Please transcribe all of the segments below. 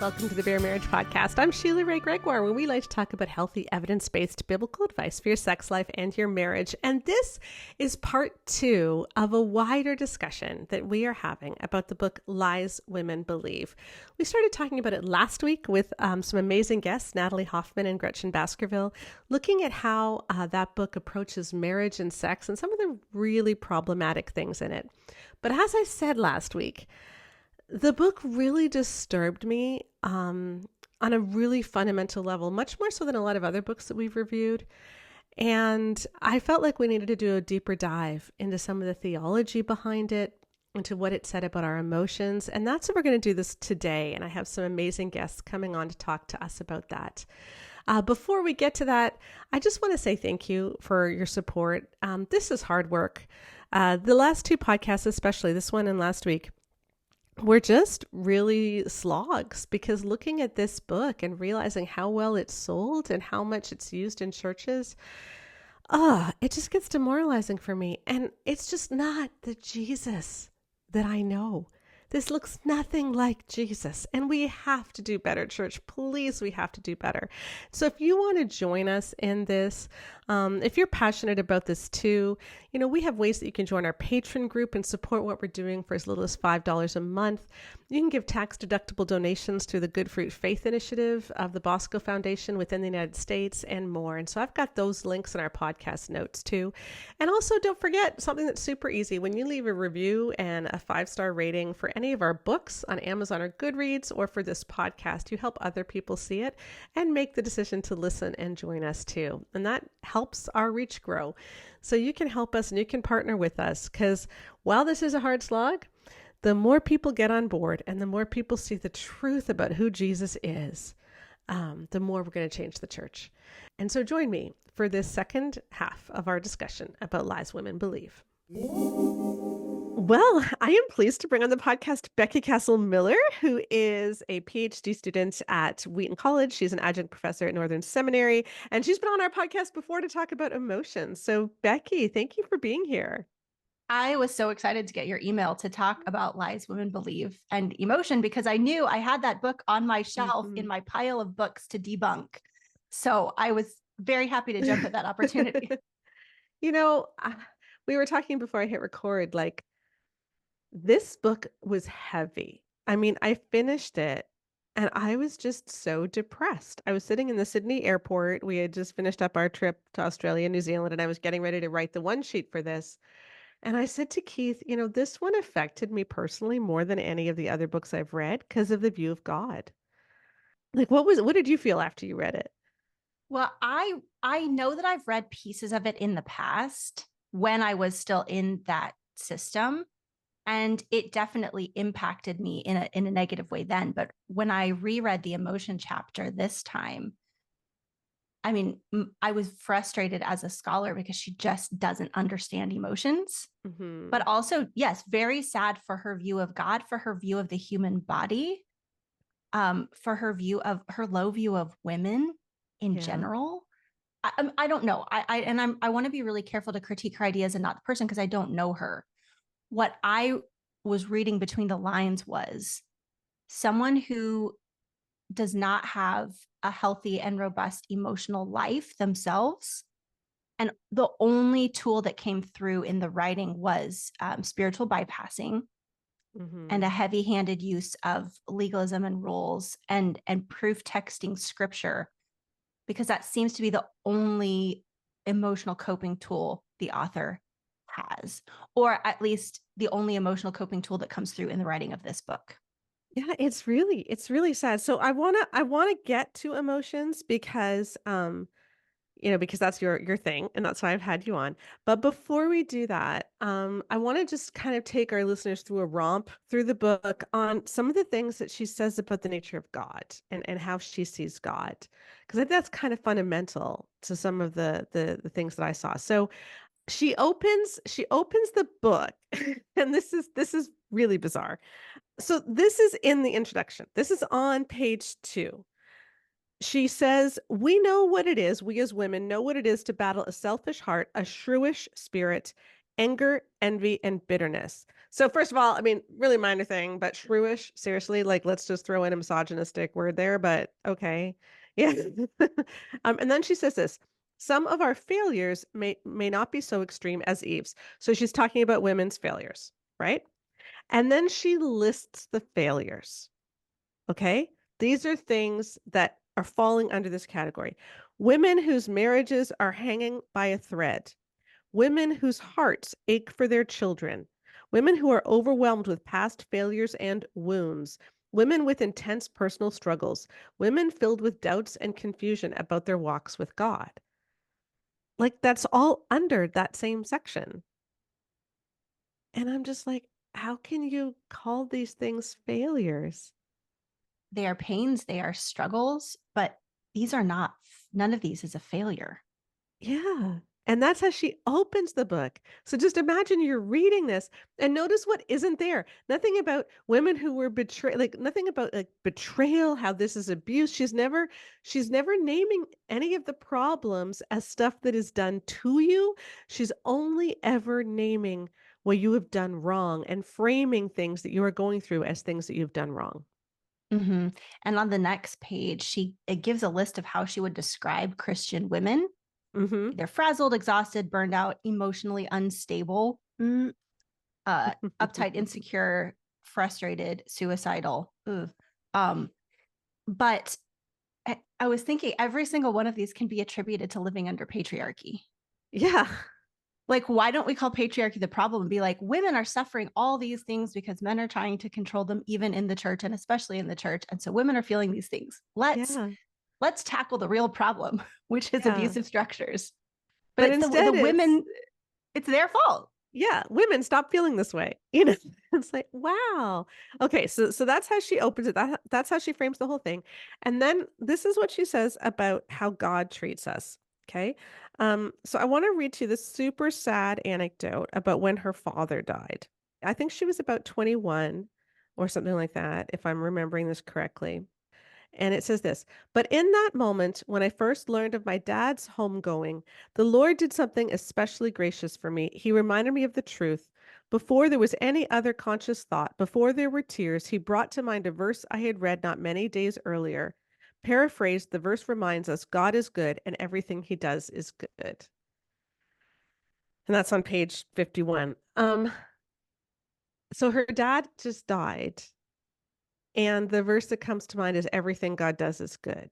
Welcome to the Bare Marriage Podcast. I'm Sheila Ray Gregoire, where we like to talk about healthy, evidence-based biblical advice for your sex life and your marriage. And this is part 2 of a wider discussion that we are having about the book Lies Women Believe. We started talking about it last week with some amazing guests, Natalie Hoffman and Gretchen Baskerville, looking at how that book approaches marriage and sex and some of the really problematic things in it. But as I said last week, the book really disturbed me on a really fundamental level, much more so than a lot of other books that we've reviewed. And I felt like we needed to do a deeper dive into some of the theology behind it, into what it said about our emotions. And that's what we're going to do this today. And I have some amazing guests coming on to talk to us about that. Before we get to that, I just want to say thank you for your support. This is hard work. The last 2 podcasts, especially this one and last week, we're just really slogs, because looking at this book and realizing how well it's sold and how much it's used in churches, it just gets demoralizing for me. And it's just not the Jesus that I know. This looks nothing like Jesus, and we have to do better, church. Please, we have to do better. So if you want to join us in this, if you're passionate about this too, we have ways that you can join our patron group and support what we're doing for as little as $5 a month. You can give tax-deductible donations through the Good Fruit Faith Initiative of the Bosco Foundation within the United States and more. And so I've got those links in our podcast notes too. And also don't forget something that's super easy. When you leave a review and a 5-star rating for any of our books on Amazon or Goodreads, or for this podcast, you help other people see it and make the decision to listen and join us too. And that helps our reach grow. So you can help us and you can partner with us, because while this is a hard slog, the more people get on board and the more people see the truth about who Jesus is, the more we're going to change the church. And so join me for this second half of our discussion about Lies Women Believe. Well, I am pleased to bring on the podcast Becky Castle-Miller, who is a PhD student at Wheaton College. She's an adjunct professor at Northern Seminary, and she's been on our podcast before to talk about emotions. So Becky, thank you for being here. I was so excited to get your email to talk about Lies Women Believe and emotion, because I knew I had that book on my shelf in my pile of books to debunk. So I was very happy to jump at that opportunity. We were talking before I hit record, like, this book was heavy. I mean, I finished it and I was just so depressed. I was sitting in the Sydney airport. We had just finished up our trip to Australia and New Zealand, and I was getting ready to write the one sheet for this. And I said to Keith, this one affected me personally more than any of the other books I've read because of the view of God. Like, what did you feel after you read it? Well, I know that I've read pieces of it in the past when I was still in that system, and it definitely impacted me in a negative way then. But when I reread the emotion chapter this time, I mean, I was frustrated as a scholar because she just doesn't understand emotions. Mm-hmm. But also, yes, very sad for her view of God, for her view of the human body, for her low view of women in general. I don't know. I want to be really careful to critique her ideas and not the person, because I don't know her. What I was reading between the lines was someone who does not have a healthy and robust emotional life themselves. And the only tool that came through in the writing was spiritual bypassing and a heavy-handed use of legalism and rules and proof texting scripture, because that seems to be the only emotional coping tool the author has, or at least the only emotional coping tool that comes through in the writing of this book. Yeah, it's really sad. So I want to get to emotions because because that's your thing and that's why I've had you on. But before we do that, I want to just kind of take our listeners through a romp through the book on some of the things that she says about the nature of God and how she sees God. Because I think that's kind of fundamental to some of the things that I saw. So she opens the book and this is really bizarre. So this is in the introduction. This is on page 2. She says, we know what it is. We as women know what it is to battle a selfish heart, a shrewish spirit, anger, envy, and bitterness. So first of all, I mean, really minor thing, but shrewish, seriously, like let's just throw in a misogynistic word there, but okay. Yeah. And then she says this, some of our failures may not be so extreme as Eve's. So she's talking about women's failures, right? And then she lists the failures. Okay? These are things that are falling under this category. Women whose marriages are hanging by a thread. Women whose hearts ache for their children. Women who are overwhelmed with past failures and wounds. Women with intense personal struggles. Women filled with doubts and confusion about their walks with God. Like that's all under that same section. And I'm just like, how can you call these things failures? They are pains, they are struggles, but these are not, none of these is a failure. Yeah. And that's how she opens the book. So just imagine you're reading this and notice what isn't there. Nothing about women who were betrayed, like nothing about like betrayal, how this is abuse. She's never naming any of the problems as stuff that is done to you. She's only ever naming what you have done wrong and framing things that you are going through as things that you've done wrong. Mm-hmm. And on the next page, it gives a list of how she would describe Christian women. Mhm. They're frazzled, exhausted, burned out, emotionally unstable, uptight, insecure, frustrated, suicidal. Ugh. Um, but I was thinking every single one of these can be attributed to living under patriarchy. Yeah. Like, why don't we call patriarchy the problem and be like, women are suffering all these things because men are trying to control them, even in the church and especially in the church. And so women are feeling these things. Yeah. Let's tackle the real problem, which is Yeah. abusive structures. But But it's the instead it's women, it's their fault. yeah, women stop feeling this way. You know, it's like, wow. Okay, so that's how she opens it. That's how she frames the whole thing. And then this is what she says about how God treats us. Okay. So I want to read to you this super sad anecdote about when her father died. I think she was about 21 or something like that, if I'm remembering this correctly. And it says this, but in that moment, when I first learned of my dad's homegoing, the Lord did something especially gracious for me. He reminded me of the truth. Before there was any other conscious thought, before there were tears, he brought to mind a verse I had read not many days earlier. Paraphrased, the verse reminds us God is good and everything he does is good. And that's on page 51. So her dad just died. And the verse that comes to mind is everything God does is good.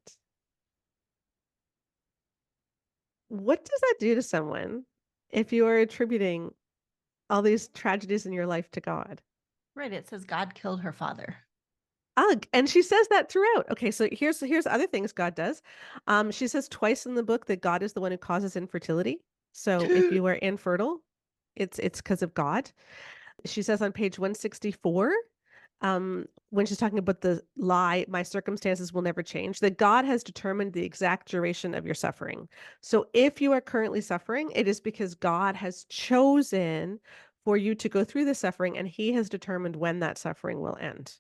What does that do to someone if you are attributing all these tragedies in your life to God? Right. It says God killed her father. Ugh, and she says that throughout. Okay, so here's other things God does. She says twice in the book that God is the one who causes infertility. So if you are infertile, it's because of God. She says on page 164, when she's talking about the lie, my circumstances will never change, that God has determined the exact duration of your suffering. So if you are currently suffering, it is because God has chosen for you to go through the suffering and he has determined when that suffering will end.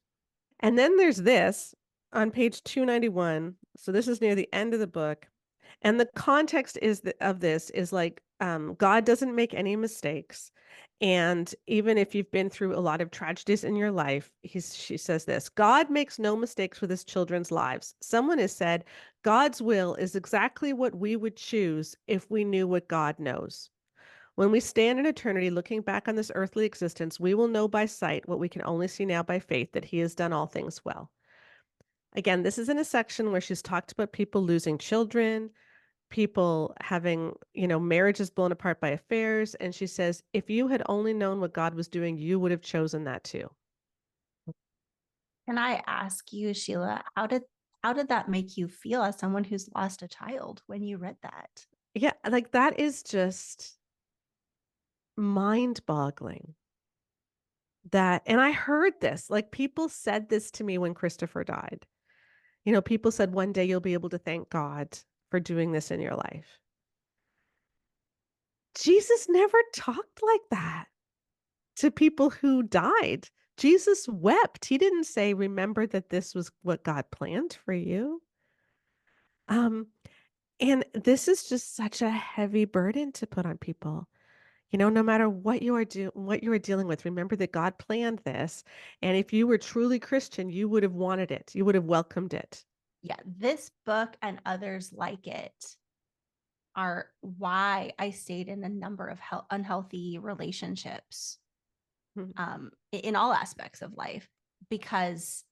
And then there's this on page 291. So this is near the end of the book. And the context of this is like God doesn't make any mistakes. And even if you've been through a lot of tragedies in your life, she says this, God makes no mistakes with his children's lives. Someone has said, God's will is exactly what we would choose if we knew what God knows. When we stand in eternity looking back on this earthly existence, we will know by sight what we can only see now by faith, that he has done all things well. Again, this is in a section where she's talked about people losing children, people having, marriages blown apart by affairs. And she says, if you had only known what God was doing, you would have chosen that too. Can I ask you, Sheila, how did that make you feel as someone who's lost a child when you read that? Yeah, like that is just mind boggling. And I heard this, like people said this to me when Christopher died. People said one day you'll be able to thank God for doing this in your life. Jesus never talked like that to people who died. Jesus wept. He didn't say, remember that this was what God planned for you. Um, and this is just such a heavy burden to put on people. No matter what you are dealing with, remember that God planned this, and if you were truly Christian, you would have wanted it. You would have welcomed it. Yeah, this book and others like it are why I stayed in a number of unhealthy relationships, Mhm. in all aspects of life, because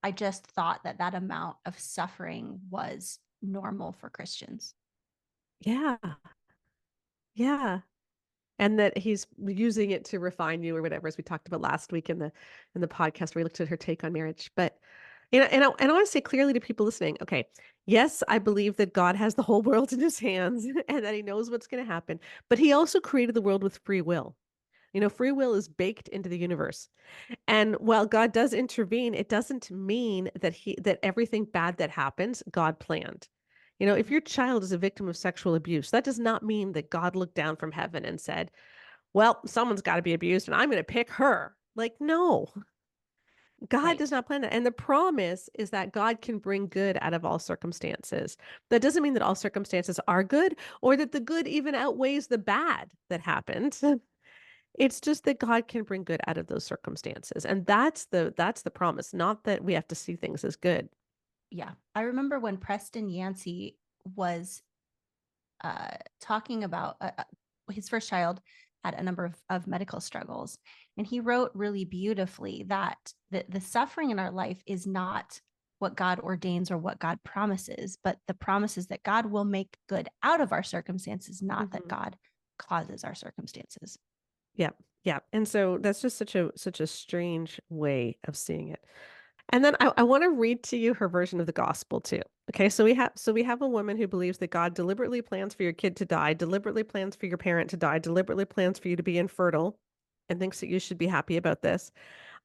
I just thought that that amount of suffering was normal for Christians. Yeah. Yeah. And that he's using it to refine you or whatever, as we talked about last week in the podcast where we looked at her take on marriage. But and I want to say clearly to people listening, okay, yes, I believe that God has the whole world in his hands and that he knows what's going to happen, but he also created the world with free will. Free will is baked into the universe. And while God does intervene, it doesn't mean that everything bad that happens, God planned. If your child is a victim of sexual abuse, that does not mean that God looked down from heaven and said, well, someone's got to be abused and I'm going to pick her. Like, no, God does Right. not plan that. And the promise is that God can bring good out of all circumstances. That doesn't mean that all circumstances are good or that the good even outweighs the bad that happened. It's just that God can bring good out of those circumstances. And that's the promise, not that we have to see things as good. Yeah. I remember when Preston Yancey was talking about his first child had a number of medical struggles. And he wrote really beautifully that the suffering in our life is not what God ordains or what God promises, but the promises that God will make good out of our circumstances, not that Mhm. God causes our circumstances. Yeah. Yeah. And so that's just such a strange way of seeing it. And then I want to read to you her version of the gospel too. Okay, so we have a woman who believes that God deliberately plans for your kid to die, deliberately plans for your parent to die, deliberately plans for you to be infertile, and thinks that you should be happy about this.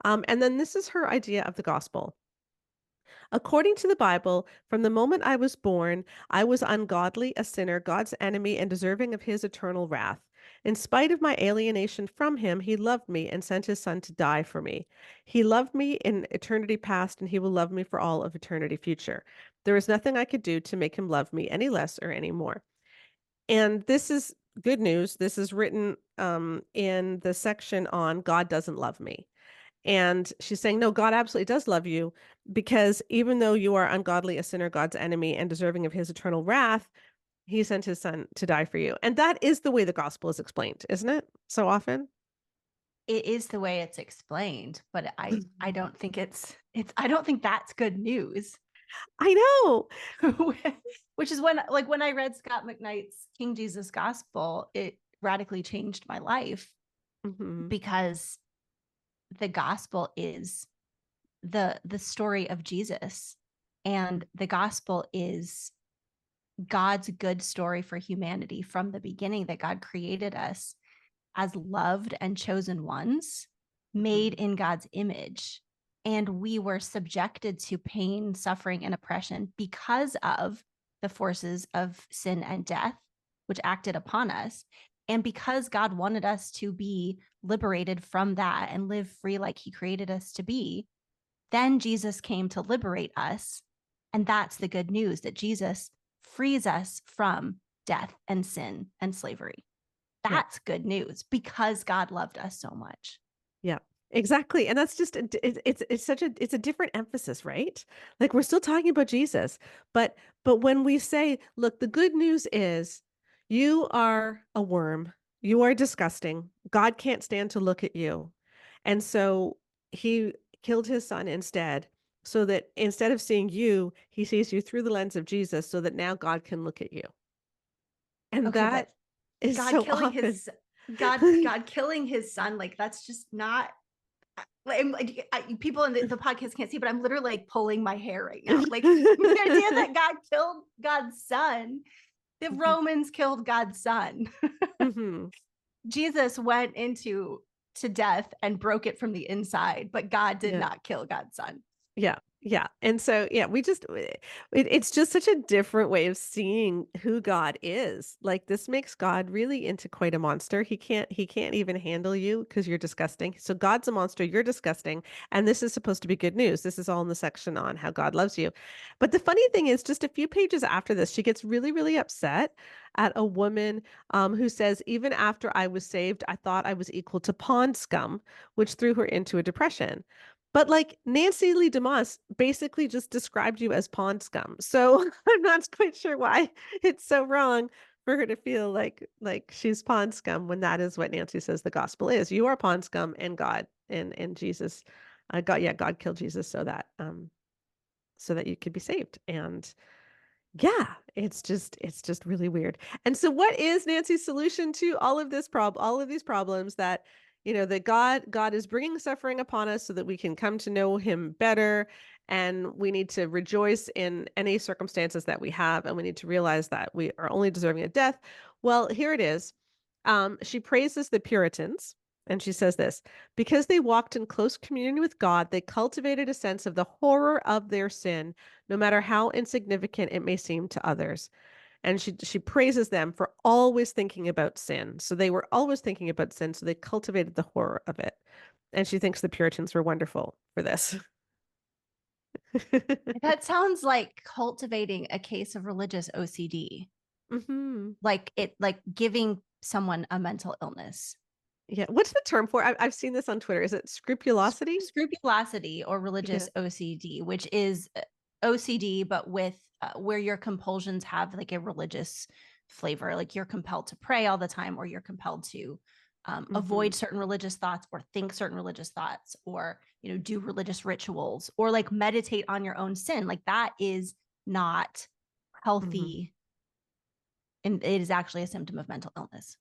And then this is her idea of the gospel. According to the Bible, from the moment I was born, I was ungodly, a sinner, God's enemy, and deserving of his eternal wrath. In spite of my alienation from him, he loved me and sent his son to die for me. He loved me in eternity past, and he will love me for all of eternity future. There is nothing I could do to make him love me any less or any more. And this is good news. This is written in the section on God doesn't love me. And she's saying, no, God absolutely does love you because even though you are ungodly, a sinner, God's enemy, and deserving of his eternal wrath, he sent his son to die for you. And that is the way the gospel is explained, isn't it? So often. It is the way it's explained, but I don't think it's I don't think that's good news. I know. Which is when I read Scot McKnight's King Jesus Gospel, it radically changed my life, Hmm. because the gospel is the story of Jesus, and the gospel is God's good story for humanity from the beginning, that God created us as loved and chosen ones, made Hmm. in God's image. And we were subjected to pain, suffering, and oppression because of the forces of sin and death, which acted upon us. And because God wanted us to be liberated from that and live free like he created us to be, then Jesus came to liberate us. And that's the good news, that Jesus frees us from death and sin and slavery. Yeah. That's good news because God loved us so much. Yeah. Exactly. And that's just it's a different emphasis, right? Like we're still talking about Jesus, but when we say, look, the good news is you are a worm. You are disgusting. God can't stand to look at you. And so he killed his son instead, so that instead of seeing you, he sees you through the lens of Jesus so that now God can look at you. And Okay, that but is God so killing often. his God killing his son, like that's just not like people in the podcast can't see, but I'm literally like pulling my hair right now. Like the idea that God killed God's son, the Mhm. Romans killed God's son. Mhm. Jesus went into to death and broke it from the inside, but God did Yeah. not kill God's son. Yeah. Yeah. And so, yeah, it's just such a different way of seeing who God is. Like this makes God really into quite a monster. He can't even handle you because you're disgusting. So God's a monster, you're disgusting. And this is supposed to be good news. This is all in the section on how God loves you. But the funny thing is, just a few pages after this, she gets really, really upset at a woman who says, even after I was saved, I thought I was equal to pond scum, which threw her into a depression. But like Nancy Lee DeMoss basically just described you as pond scum. So I'm not quite sure why it's so wrong for her to feel like she's pond scum when that is what Nancy says the gospel is. You are pond scum and God and Jesus. God killed Jesus so that you could be saved. And yeah, it's just really weird. And so what is Nancy's solution to all of these problems that that God is bringing suffering upon us so that we can come to know him better, and we need to rejoice in any circumstances that we have, and we need to realize that we are only deserving of death. Well, here it is. She praises the Puritans, and she says this: because they walked in close communion with God, they cultivated a sense of the horror of their sin, no matter how insignificant it may seem to others. And she praises them for always thinking about sin. So they were always thinking about sin, so they cultivated the horror of it. And she thinks the Puritans were wonderful for this. That sounds like cultivating a case of religious OCD, hmm like giving someone a mental illness. Yeah. What's the term for it? I've seen this on Twitter. Is it scrupulosity? Scrupulosity or Yeah. religious OCD, which is OCD, but with where your compulsions have like a religious flavor, like you're compelled to pray all the time, or you're compelled to hmm avoid certain religious thoughts, or think certain religious thoughts, or do religious rituals, or like meditate on your own sin. Like that is not hmm healthy, and it is actually a symptom of mental illness.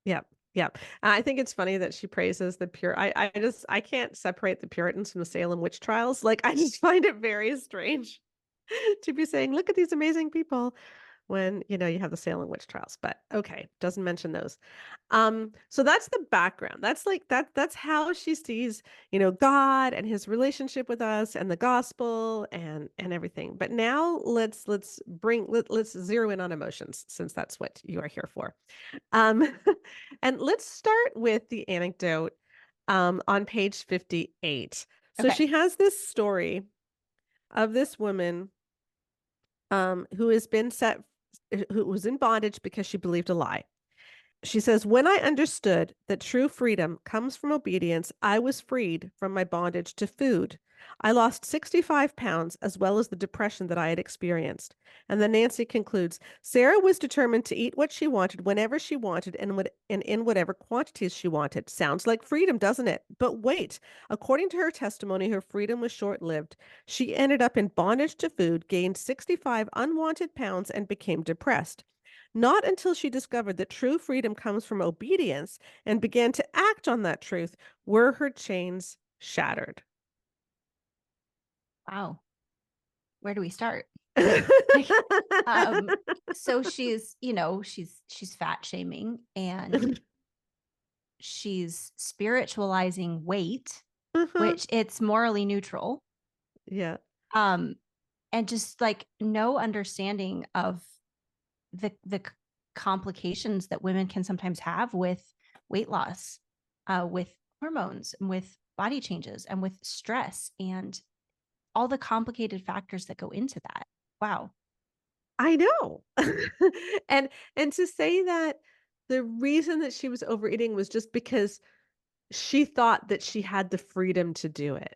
Yep. Yep. I think it's funny that she praises the pure. I can't separate the Puritans from the Salem witch trials. Like I just find it very strange to be saying, look at these amazing people when, you have the Salem witch trials. But okay, doesn't mention those. So that's the background. That's like that's how she sees, God and his relationship with us and the gospel and everything. But now let's zero in on emotions, since that's what you are here for. Um, and let's start with the anecdote on page 58. So Okay. she has this story of this woman who has been who was in bondage because she believed a lie. She says, when I understood that true freedom comes from obedience, I was freed from my bondage to food. I lost 65 pounds as well as the depression that I had experienced. And then Nancy concludes, Sarah was determined to eat what she wanted whenever she wanted and in whatever quantities she wanted. Sounds like freedom, doesn't it? But wait, according to her testimony, her freedom was short-lived. She ended up in bondage to food, gained 65 unwanted pounds, and became depressed. Not until she discovered that true freedom comes from obedience and began to act on that truth were her chains shattered. Wow. Where do we start? Like, um, so she's fat shaming, and she's spiritualizing weight, Uh-huh. which it's morally neutral. Yeah. Um, and just like no understanding of the complications that women can sometimes have with weight loss, with hormones, and with body changes, and with stress, and all the complicated factors that go into that. Wow. I know. And to say that the reason that she was overeating was just because she thought that she had the freedom to do it.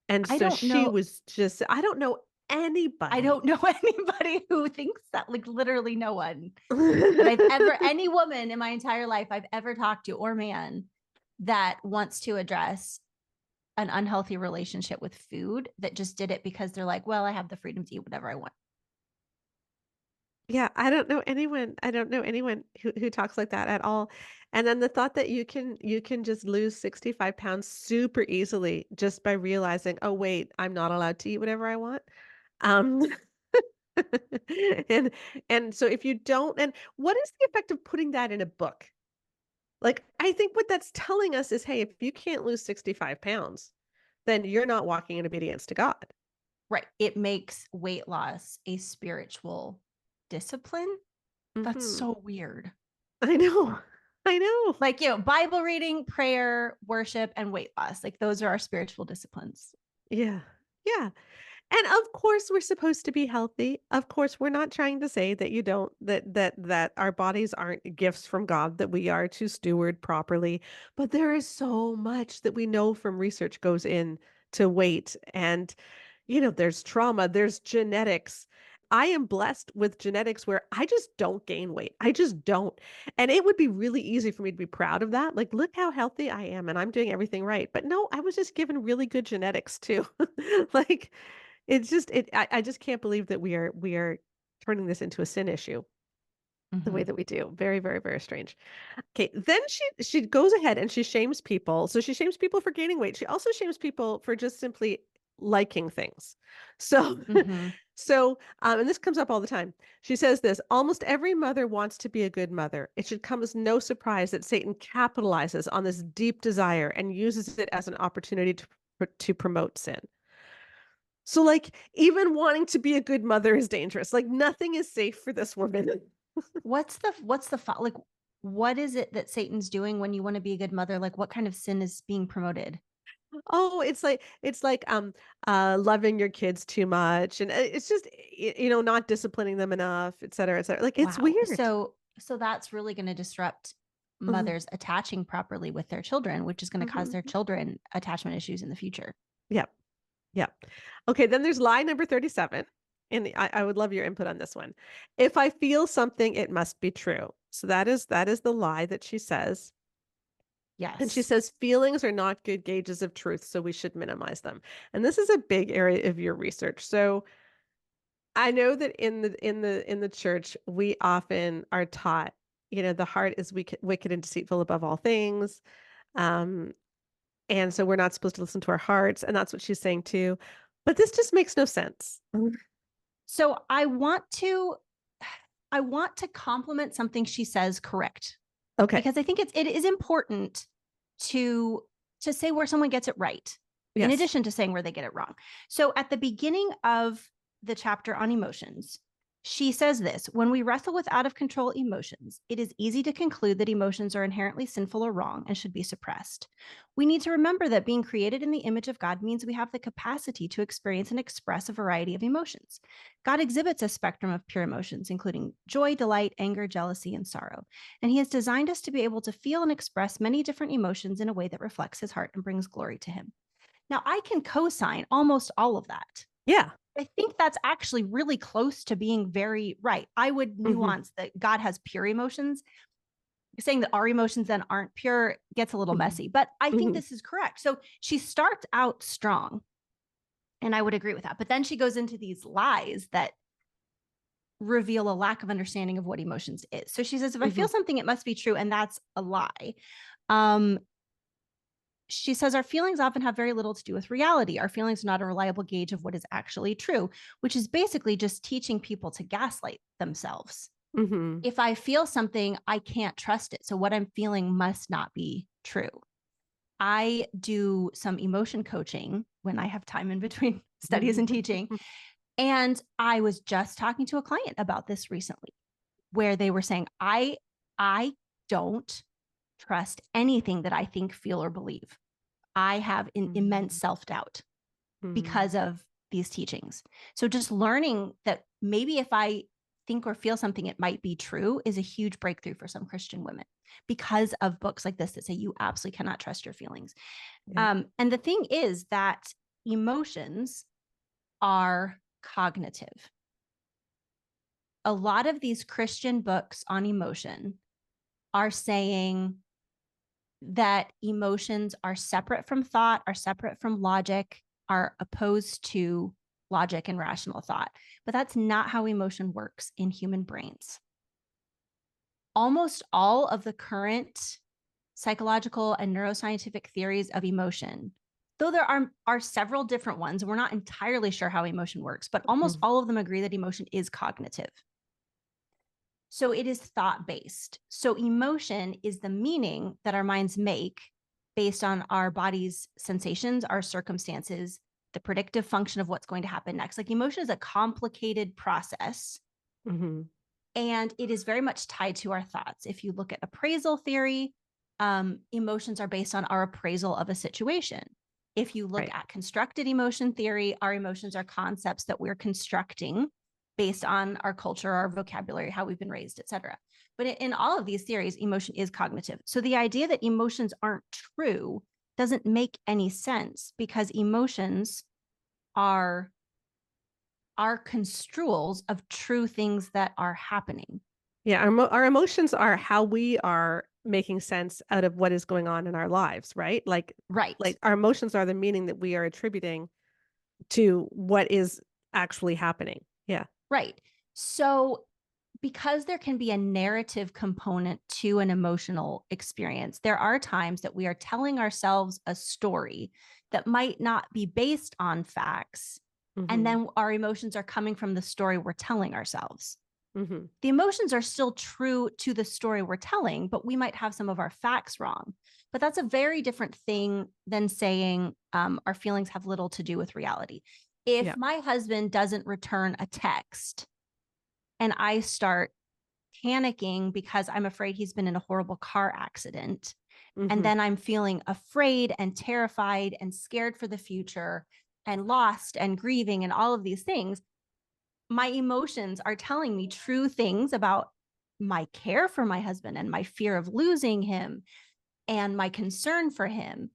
And I so don't she know. was just I don't know I anybody. don't know anybody who thinks that, like literally no one that I've ever, any woman in my entire life I've ever talked to, or man, that wants to address an unhealthy relationship with food, that just did it because they're like, well, I have the freedom to eat whatever I want. Yeah, I don't know anyone who talks like that at all. And then the thought that you can just lose 65 pounds super easily just by realizing, "Oh, wait, I'm not allowed to eat whatever I want." Um, and so if you don't and what is the effect of putting that in a book? Like, I think what that's telling us is, hey, if you can't lose 65 pounds, then you're not walking in obedience to God. Right. It makes weight loss a spiritual discipline. That's Hmm. so weird. I know. I know. Like, Bible reading, prayer, worship, and weight loss. Like, those are our spiritual disciplines. Yeah. Yeah. And of course we're supposed to be healthy. Of course, we're not trying to say that you don't that our bodies aren't gifts from God that we are to steward properly, but there is so much that we know from research goes in to weight and there's trauma, there's genetics. I am blessed with genetics where I just don't gain weight. I just don't. And it would be really easy for me to be proud of that. Like, look how healthy I am and I'm doing everything right. But no, I was just given really good genetics too. Like it's just I just can't believe that we are turning this into a sin issue the way Mhm. that we do. Very, very, very strange. Okay, then she goes ahead and she shames people. So she shames people for gaining weight. She also shames people for just simply liking things. So Mhm. and this comes up all the time. She says this, almost every mother wants to be a good mother. It should come as no surprise that Satan capitalizes on this deep desire and uses it as an opportunity to promote sin. So, like, even wanting to be a good mother is dangerous. Like, nothing is safe for this woman. Like, what is it that Satan's doing when you want to be a good mother? Like, what kind of sin is being promoted? Oh, it's like loving your kids too much, and it's just not disciplining them enough, et cetera, et cetera. Like, it's Wow. weird. So that's really going to disrupt Mhm, mothers attaching properly with their children, which is going to cause mhm, their mhm. children attachment issues in the future. Yep, yep. Okay, then there's lie number 37, and I would love your input on this one. If I feel something, it must be true. So that is the lie that she says. And she Yes. says feelings are not good gauges of truth, so we should minimize them. And this is a big area of your research. So I know that in the church, we often are taught, the heart is wicked and deceitful above all things. Um, and so we're not supposed to listen to our hearts, and that's what she's saying too. But this just makes no sense. So I want to compliment something she says correct, Okay. because I think it is important to say where someone gets it right, in Yes. addition to saying where they get it wrong. So at the beginning of the chapter on emotions, she says this: when we wrestle with out of control emotions, it is easy to conclude that emotions are inherently sinful or wrong and should be suppressed. We need to remember that being created in the image of God means we have the capacity to experience and express a variety of emotions. God exhibits a spectrum of pure emotions, including joy, delight, anger, jealousy, and sorrow. And He has designed us to be able to feel and express many different emotions in a way that reflects His heart and brings glory to Him. Now, I can co sign almost all of that. Yeah. I think that's actually really close to being very right. I would Hmm. nuance that God has pure emotions. Saying that our emotions then aren't pure gets a little Hmm. messy, but I think Hmm. this is correct. So she starts out strong, and I would agree with that. But then she goes into these lies that reveal a lack of understanding of what emotions is. So she says, if I Hmm. feel something, it must be true. And that's a lie. Um, she says, our feelings often have very little to do with reality. Our feelings are not a reliable gauge of what is actually true, which is basically just teaching people to gaslight themselves. Hmm. If I feel something, I can't trust it. So what I'm feeling must not be true. I do some emotion coaching when I have time in between studies and teaching. And I was just talking to a client about this recently, where they were saying, I don't trust anything that I think, feel, or believe. I have an immense self-doubt because of these teachings. So just learning that maybe if I think or feel something, it might be true, is a huge breakthrough for some Christian women because of books like this that say you absolutely cannot trust your feelings. Yeah. And the thing is that emotions are cognitive. A lot of these Christian books on emotion are saying that emotions are separate from thought, are separate from logic, are opposed to logic and rational thought. But that's not how emotion works in human brains. Almost all of the current psychological and neuroscientific theories of emotion, though there are several different ones, we're not entirely sure how emotion works, but almost Mhm. all of them agree that emotion is cognitive. So it is thought based. So emotion is the meaning that our minds make based on our body's sensations, our circumstances, the predictive function of what's going to happen next. Like emotion is a complicated process. Mm-hmm. And it is very much tied to our thoughts. If you look at appraisal theory, emotions are based on our appraisal of a situation. If you look Right. at constructed emotion theory, our emotions are concepts that we're constructing based on our culture, our vocabulary, how we've been raised, etc. But in all of these theories, emotion is cognitive. So the idea that emotions aren't true doesn't make any sense, because emotions are construals of true things that are happening. Yeah, our emotions are how we are making sense out of what is going on in our lives, right? Right. Like our emotions are the meaning that we are attributing to what is actually happening. Yeah. Right. So, because there can be a narrative component to an emotional experience, there are times that we are telling ourselves a story that might not be based on facts. And Mm-hmm. then our emotions are coming from the story we're telling ourselves. Mm-hmm. The emotions are still true to the story we're telling, but we might have some of our facts wrong. But that's a very different thing than saying our feelings have little to do with reality. If Yeah. my husband doesn't return a text and I start panicking because I'm afraid he's been in a horrible car accident, and Mm-hmm. then I'm feeling afraid and terrified and scared for the future and lost and grieving and all of these things, my emotions are telling me true things about my care for my husband and my fear of losing him and my concern for him.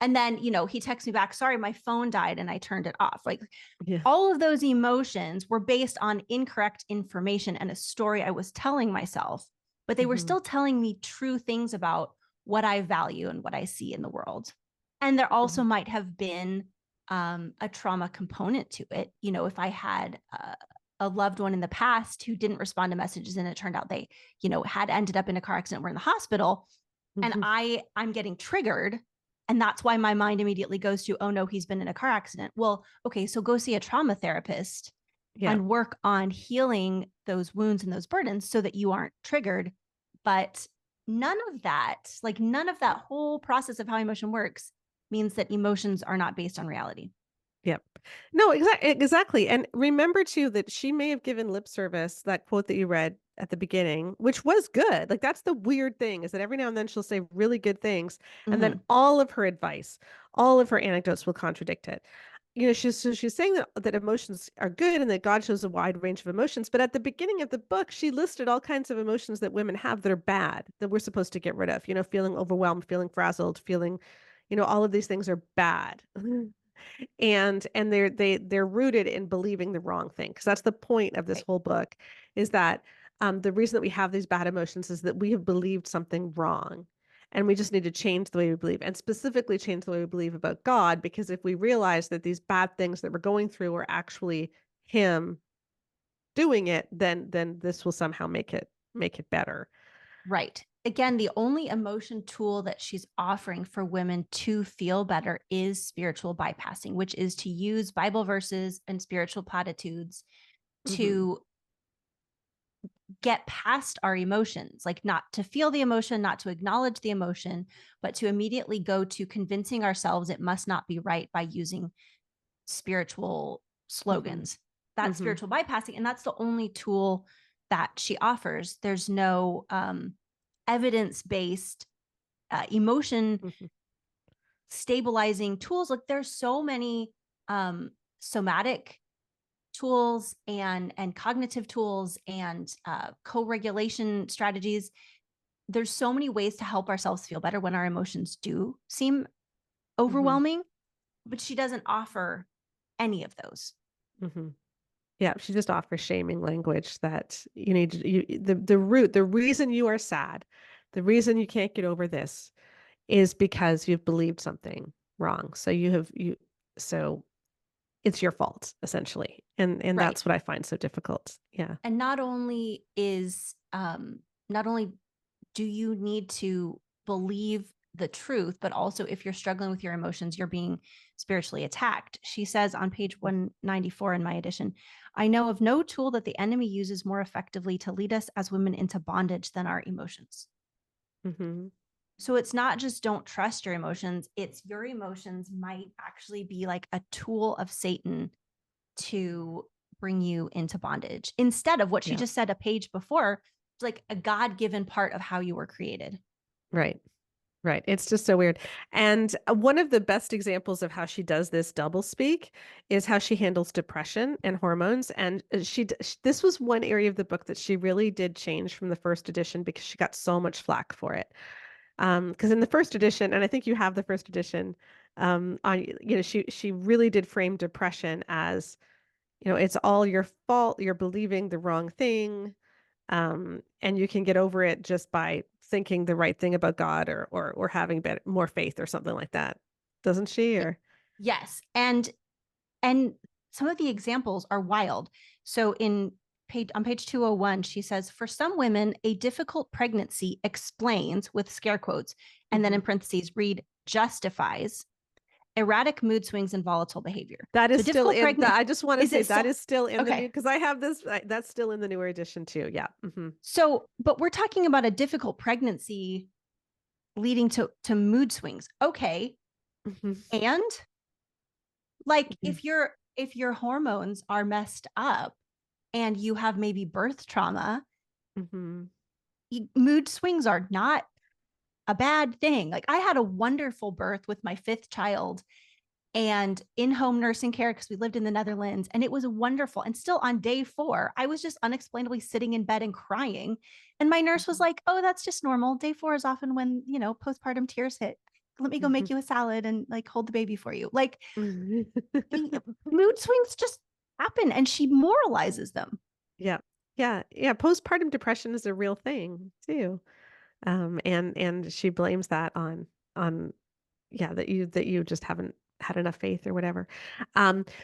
And then, he texts me back, sorry, my phone died and I turned it off. Like, Yeah. all of those emotions were based on incorrect information and a story I was telling myself, but they were Mm-hmm. still telling me true things about what I value and what I see in the world. And there also Mm-hmm. might have been a trauma component to it. If I had a loved one in the past who didn't respond to messages and it turned out they, had ended up in a car accident, were in the hospital, and Mm-hmm. I'm getting triggered, and that's why my mind immediately goes to, oh no, he's been in a car accident. Well, okay, so go see a trauma therapist Yeah. and work on healing those wounds and those burdens so that you aren't triggered. But none of that whole process of how emotion works means that emotions are not based on reality. Yep. No, exactly. And remember too that she may have given lip service, that quote that you read at the beginning, which was good. Like that's the weird thing, is that every now and then she'll say really good things, and then Mm-hmm. all of her advice, all of her anecdotes will contradict it. She's saying that emotions are good and that God shows a wide range of emotions, but at the beginning of the book, she listed all kinds of emotions that women have that are bad, that we're supposed to get rid of. Feeling overwhelmed, feeling frazzled, feeling, all of these things are bad. And they're rooted in believing the wrong thing, because that's the point of this Right. whole book, is that the reason that we have these bad emotions is that we have believed something wrong, and we just need to change the way we believe, and specifically change the way we believe about God, because if we realize that these bad things that we're going through are actually him doing it, then this will somehow make it better. Right. Again, the only emotion tool that she's offering for women to feel better is spiritual bypassing, which is to use Bible verses and spiritual platitudes Hmm. to get past our emotions, like not to feel the emotion, not to acknowledge the emotion, but to immediately go to convincing ourselves it must not be right by using spiritual Hmm. slogans. That's Hmm. spiritual bypassing. And that's the only tool that she offers. There's no evidence based emotion Hmm. stabilizing tools. Like there's so many somatic tools and cognitive tools and co-regulation strategies. There's so many ways to help ourselves feel better when our emotions do seem Hmm. overwhelming, but she doesn't offer any of those. Hmm. Yeah, she just offers shaming language that you need to, the reason you are sad, the reason you can't get over this is because you've believed something wrong. So it's your fault, essentially. And Right. that's what I find so difficult. Yeah. And not only do you need to believe the truth, but also if you're struggling with your emotions, you're being spiritually attacked. She says on page 194 in my edition, I know of no tool that the enemy uses more effectively to lead us as women into bondage than our emotions. Hmm. So it's not just don't trust your emotions, it's your emotions might actually be like a tool of Satan to bring you into bondage instead of what she Yeah. just said a page before, it's like a God-given part of how you were created. Right. Right. It's just so weird. And one of the best examples of how she does this double speak is how she handles depression and hormones. And this was one area of the book that she really did change from the first edition because she got so much flack for it. Because in the first edition, and I think you have the first edition, she really did frame depression as, it's all your fault. You're believing the wrong thing. And you can get over it just by thinking the right thing about God or having more faith or something like that. Doesn't she? Or Yes. And some of the examples are wild. So on page 201, she says, for some women, a difficult pregnancy explains with scare quotes, and then Mhm. in parentheses, read justifies erratic mood swings and volatile behavior. That is So still difficult in that. pregnant I just want to is say it still that is still in the new okay? because I have this. That's still in the newer edition too. Yeah. So, but we're talking about a difficult pregnancy leading to mood swings. Okay. Hmm. And like Hmm. if your hormones are messed up and you have maybe birth trauma, Hmm. mood swings are not a bad thing. Like I had a wonderful birth with my fifth child and in-home nursing care because we lived in the Netherlands, and it was wonderful. And still on day 4, I was just unexplainably sitting in bed and crying, and my nurse was like, oh, that's just normal. Day 4 is often when postpartum tears hit. Let me go make you a salad and like hold the baby for you. Like mood swings just happen, and she moralizes them. Yeah. Yeah. Yeah. Postpartum depression is a real thing too. And she blames that on yeah, that you just haven't had enough faith or whatever.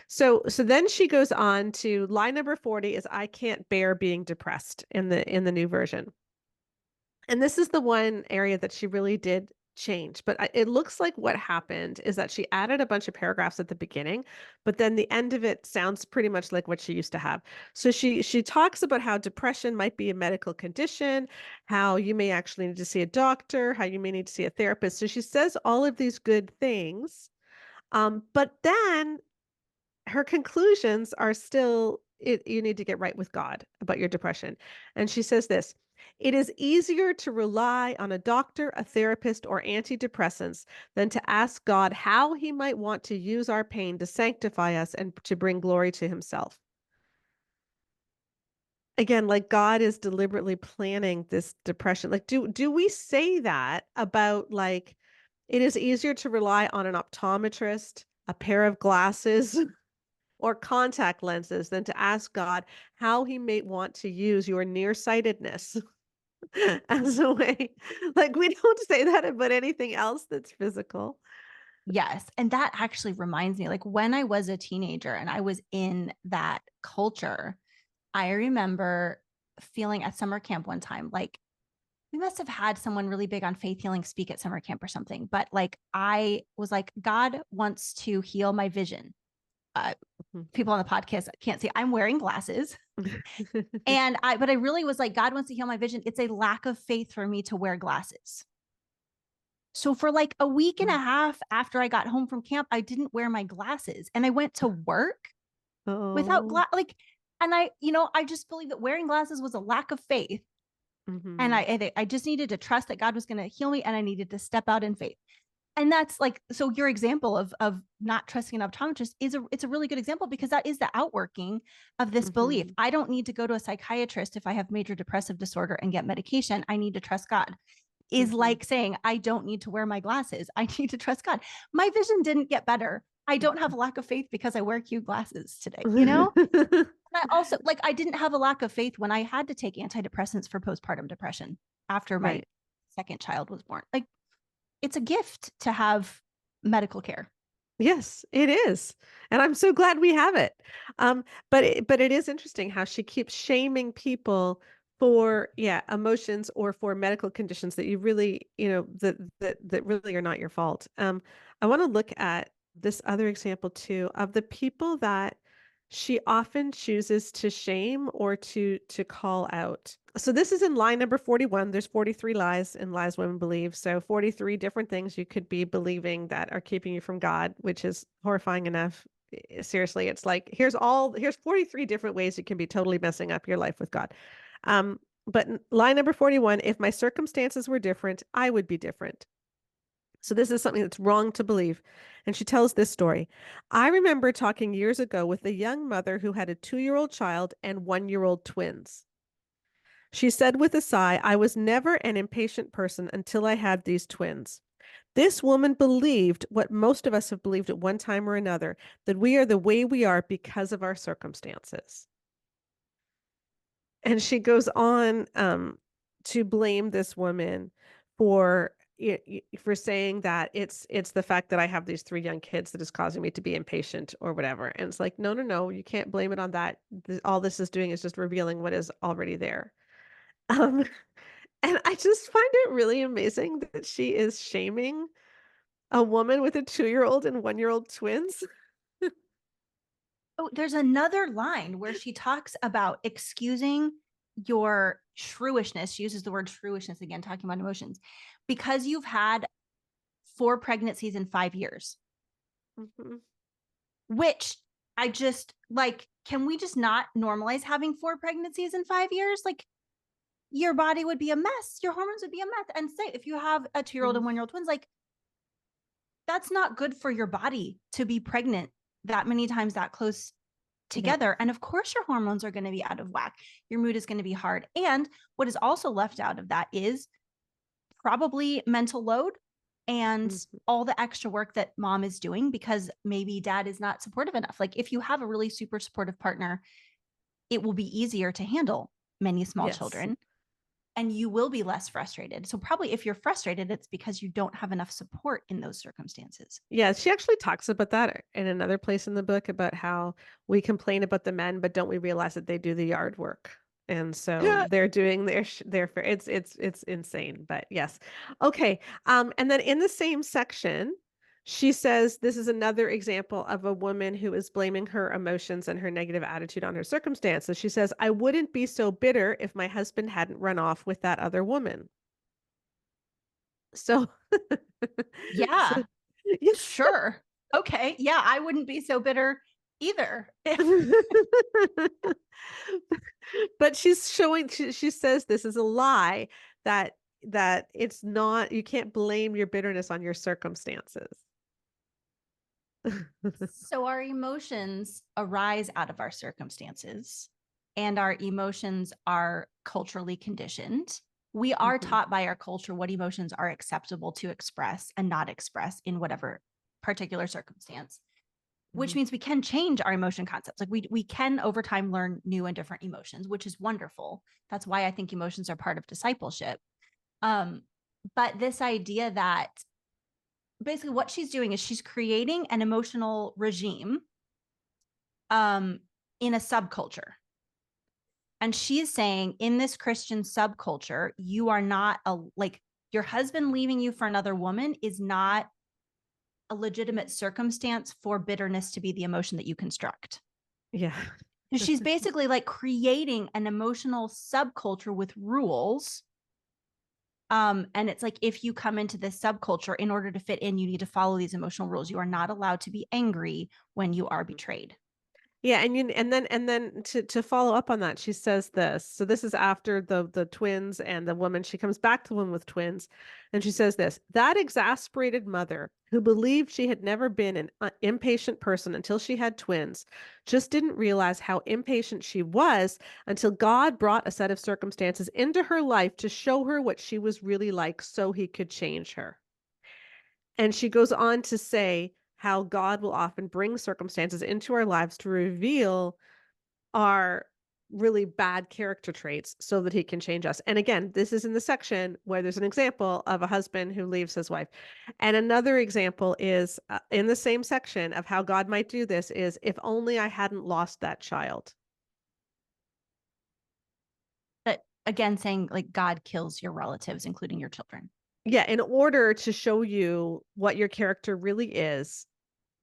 So then she goes on to line number 40 is I can't bear being depressed in the new version. And this is the one area that she really did change. But it looks like what happened is that she added a bunch of paragraphs at the beginning, but then the end of it sounds pretty much like what she used to have. So she talks about how depression might be a medical condition, how you may actually need to see a doctor, how you may need to see a therapist. So she says all of these good things. But then her conclusions are still you need to get right with God about your depression. And she says this, it is easier to rely on a doctor, a therapist, or antidepressants than to ask God how he might want to use our pain to sanctify us and to bring glory to himself. Again, like God is deliberately planning this depression. Like, do we say that about like it is easier to rely on an optometrist, a pair of glasses, or contact lenses than to ask God how he may want to use your nearsightedness as a way. Like we don't say that about anything else that's physical. Yes. And that actually reminds me, like when I was a teenager and I was in that culture, I remember feeling at summer camp one time, like we must have had someone really big on faith healing speak at summer camp or something. But like I was like, God wants to heal my vision. People on the podcast can't see, I'm wearing glasses. But I really was like, God wants to heal my vision. It's a lack of faith for me to wear glasses. So for like a week and a half after I got home from camp, I didn't wear my glasses and I went to work without Oh. and I just believe that wearing glasses was a lack of faith. And Hmm. I just needed to trust that God was going to heal me and I needed to step out in faith. And that's like, so your example of not trusting an optometrist it's a really good example because that is the outworking of this belief. Hmm. I don't need to go to a psychiatrist if I have major depressive disorder and get medication. I need to trust God. Is Hmm. like saying, I don't need to wear my glasses. I need to trust God. My vision didn't get better. I don't have a lack of faith because I wear cute glasses today, you know? And I also like I didn't have a lack of faith when I had to take antidepressants for postpartum depression after my Right. second child was born. Like it's a gift to have medical care. Yes, it is. And I'm so glad we have it. But it is interesting how she keeps shaming people for, yeah, emotions or for medical conditions that you really, that really are not your fault. I want to look at this other example too of the people that she often chooses to shame or to call out. So this is in lie number 41. There's 43 lies and lies women believe. So 43 different things you could be believing that are keeping you from God, which is horrifying enough. Seriously, it's like here's 43 different ways you can be totally messing up your life with God. But lie number 41, if my circumstances were different, I would be different. So this is something that's wrong to believe. And she tells this story. I remember talking years ago with a young mother who had a 2-year-old child and 1-year-old twins. She said with a sigh, I was never an impatient person until I had these twins. This woman believed what most of us have believed at one time or another, that we are the way we are because of our circumstances. And she goes on to blame this woman for for saying that it's the fact that I have these 3 young kids that is causing me to be impatient or whatever. And it's like, no, no, no, you can't blame it on that. All this is doing is just revealing what is already there. Um, and I just find it really amazing that she is shaming a woman with a 2-year-old and 1-year-old twins. Oh, there's another line where she talks about excusing your shrewishness. She uses the word shrewishness again, talking about emotions, because you've had 4 pregnancies in 5 years, Mhm. which I just like, can we just not normalize having 4 pregnancies in 5 years? Like, your body would be a mess. Your hormones would be a mess. And say, if you have a 2-year-old and Mhm. 1-year-old twins, like, that's not good for your body to be pregnant that many times that close Yep. together. And of course, your hormones are going to be out of whack. Your mood is going to be hard. And what is also left out of that is probably mental load and Mhm. all the extra work that mom is doing because maybe dad is not supportive enough. Like, if you have a really super supportive partner, it will be easier to handle many small Yes. children and you will be less frustrated. So, probably if you're frustrated, it's because you don't have enough support in those circumstances. Yeah, she actually talks about that in another place in the book about how we complain about the men, but don't we realize that they do the yard work? And so they're doing their fair. It's insane, but yes. Okay. And then in the same section, she says this is another example of a woman who is blaming her emotions and her negative attitude on her circumstances. She says, I wouldn't be so bitter if my husband hadn't run off with that other woman. So, so Yeah, yes. sure. Okay. Yeah, I wouldn't be so bitter either if But she's showing she says this is a lie that it's not you can't blame your bitterness on your circumstances. so our emotions arise out of our circumstances, and our emotions are culturally conditioned. We are Mhm, taught by our culture what emotions are acceptable to express and not express in whatever particular circumstance, which mhm. means we can change our emotion concepts. Like, we can over time learn new and different emotions, which is wonderful. That's why I think emotions are part of discipleship. Um, but this idea that basically what she's doing is she's creating an emotional regime um, in a subculture. And she's saying in this Christian subculture, you are not like, your husband leaving you for another woman is not a legitimate circumstance for bitterness to be the emotion that you construct. Yeah. So she's basically like creating an emotional subculture with rules. And it's like, if you come into this subculture, in order to fit in, you need to follow these emotional rules. You are not allowed to be angry when you are Mhm. betrayed. Yeah, and then to follow up on that, she says this. So this is after the twins and the woman. She comes back to the woman with twins, and she says this: that exasperated mother who believed she had never been an impatient person until she had twins, just didn't realize how impatient she was until God brought a set of circumstances into her life to show her what she was really like, so He could change her. And she goes on to say how God will often bring circumstances into our lives to reveal our really bad character traits so that he can change us. And again, this is in the section where there's an example of a husband who leaves his wife. And another example is in the same section of how God might do this is if only I hadn't lost that child. But again, saying like God kills your relatives, including your children. Yeah, in order to show you what your character really is,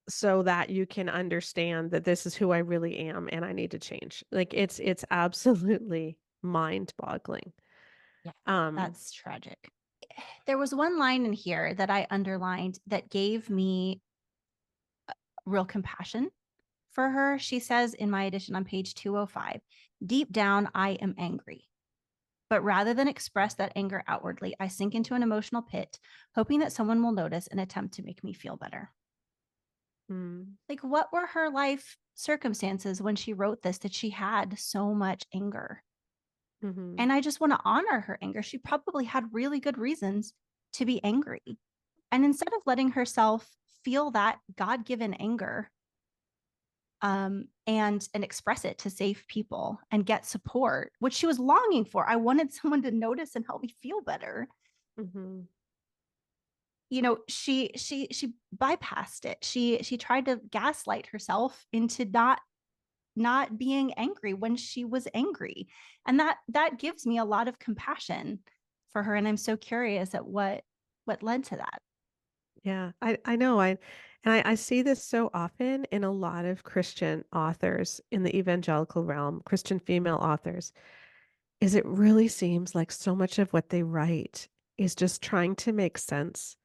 so that you can understand that this is who I really am and I need to change. Like it's absolutely mind-boggling. Yeah, Um, that's tragic. There was one line in here that I underlined that gave me real compassion for her. She says in my edition on page 205, deep down, I am angry. But rather than express that anger outwardly, I sink into an emotional pit, hoping that someone will notice and attempt to make me feel better. mm, Like, what were her life circumstances when she wrote this that she had so much anger? mhm, And I just want to honor her anger. She probably had really good reasons to be angry. And instead of letting herself feel that God given anger, and express it to safe people and get support, which she was longing for. I wanted someone to notice and help me feel better. mhm. You know, she bypassed it. She tried to gaslight herself into not being angry when she was angry, and that gives me a lot of compassion for her. And I'm so curious at what led to that. Yeah, I know. I see this so often in a lot of Christian authors in the evangelical realm, Christian female authors, is it really seems like so much of what they write is just trying to make sense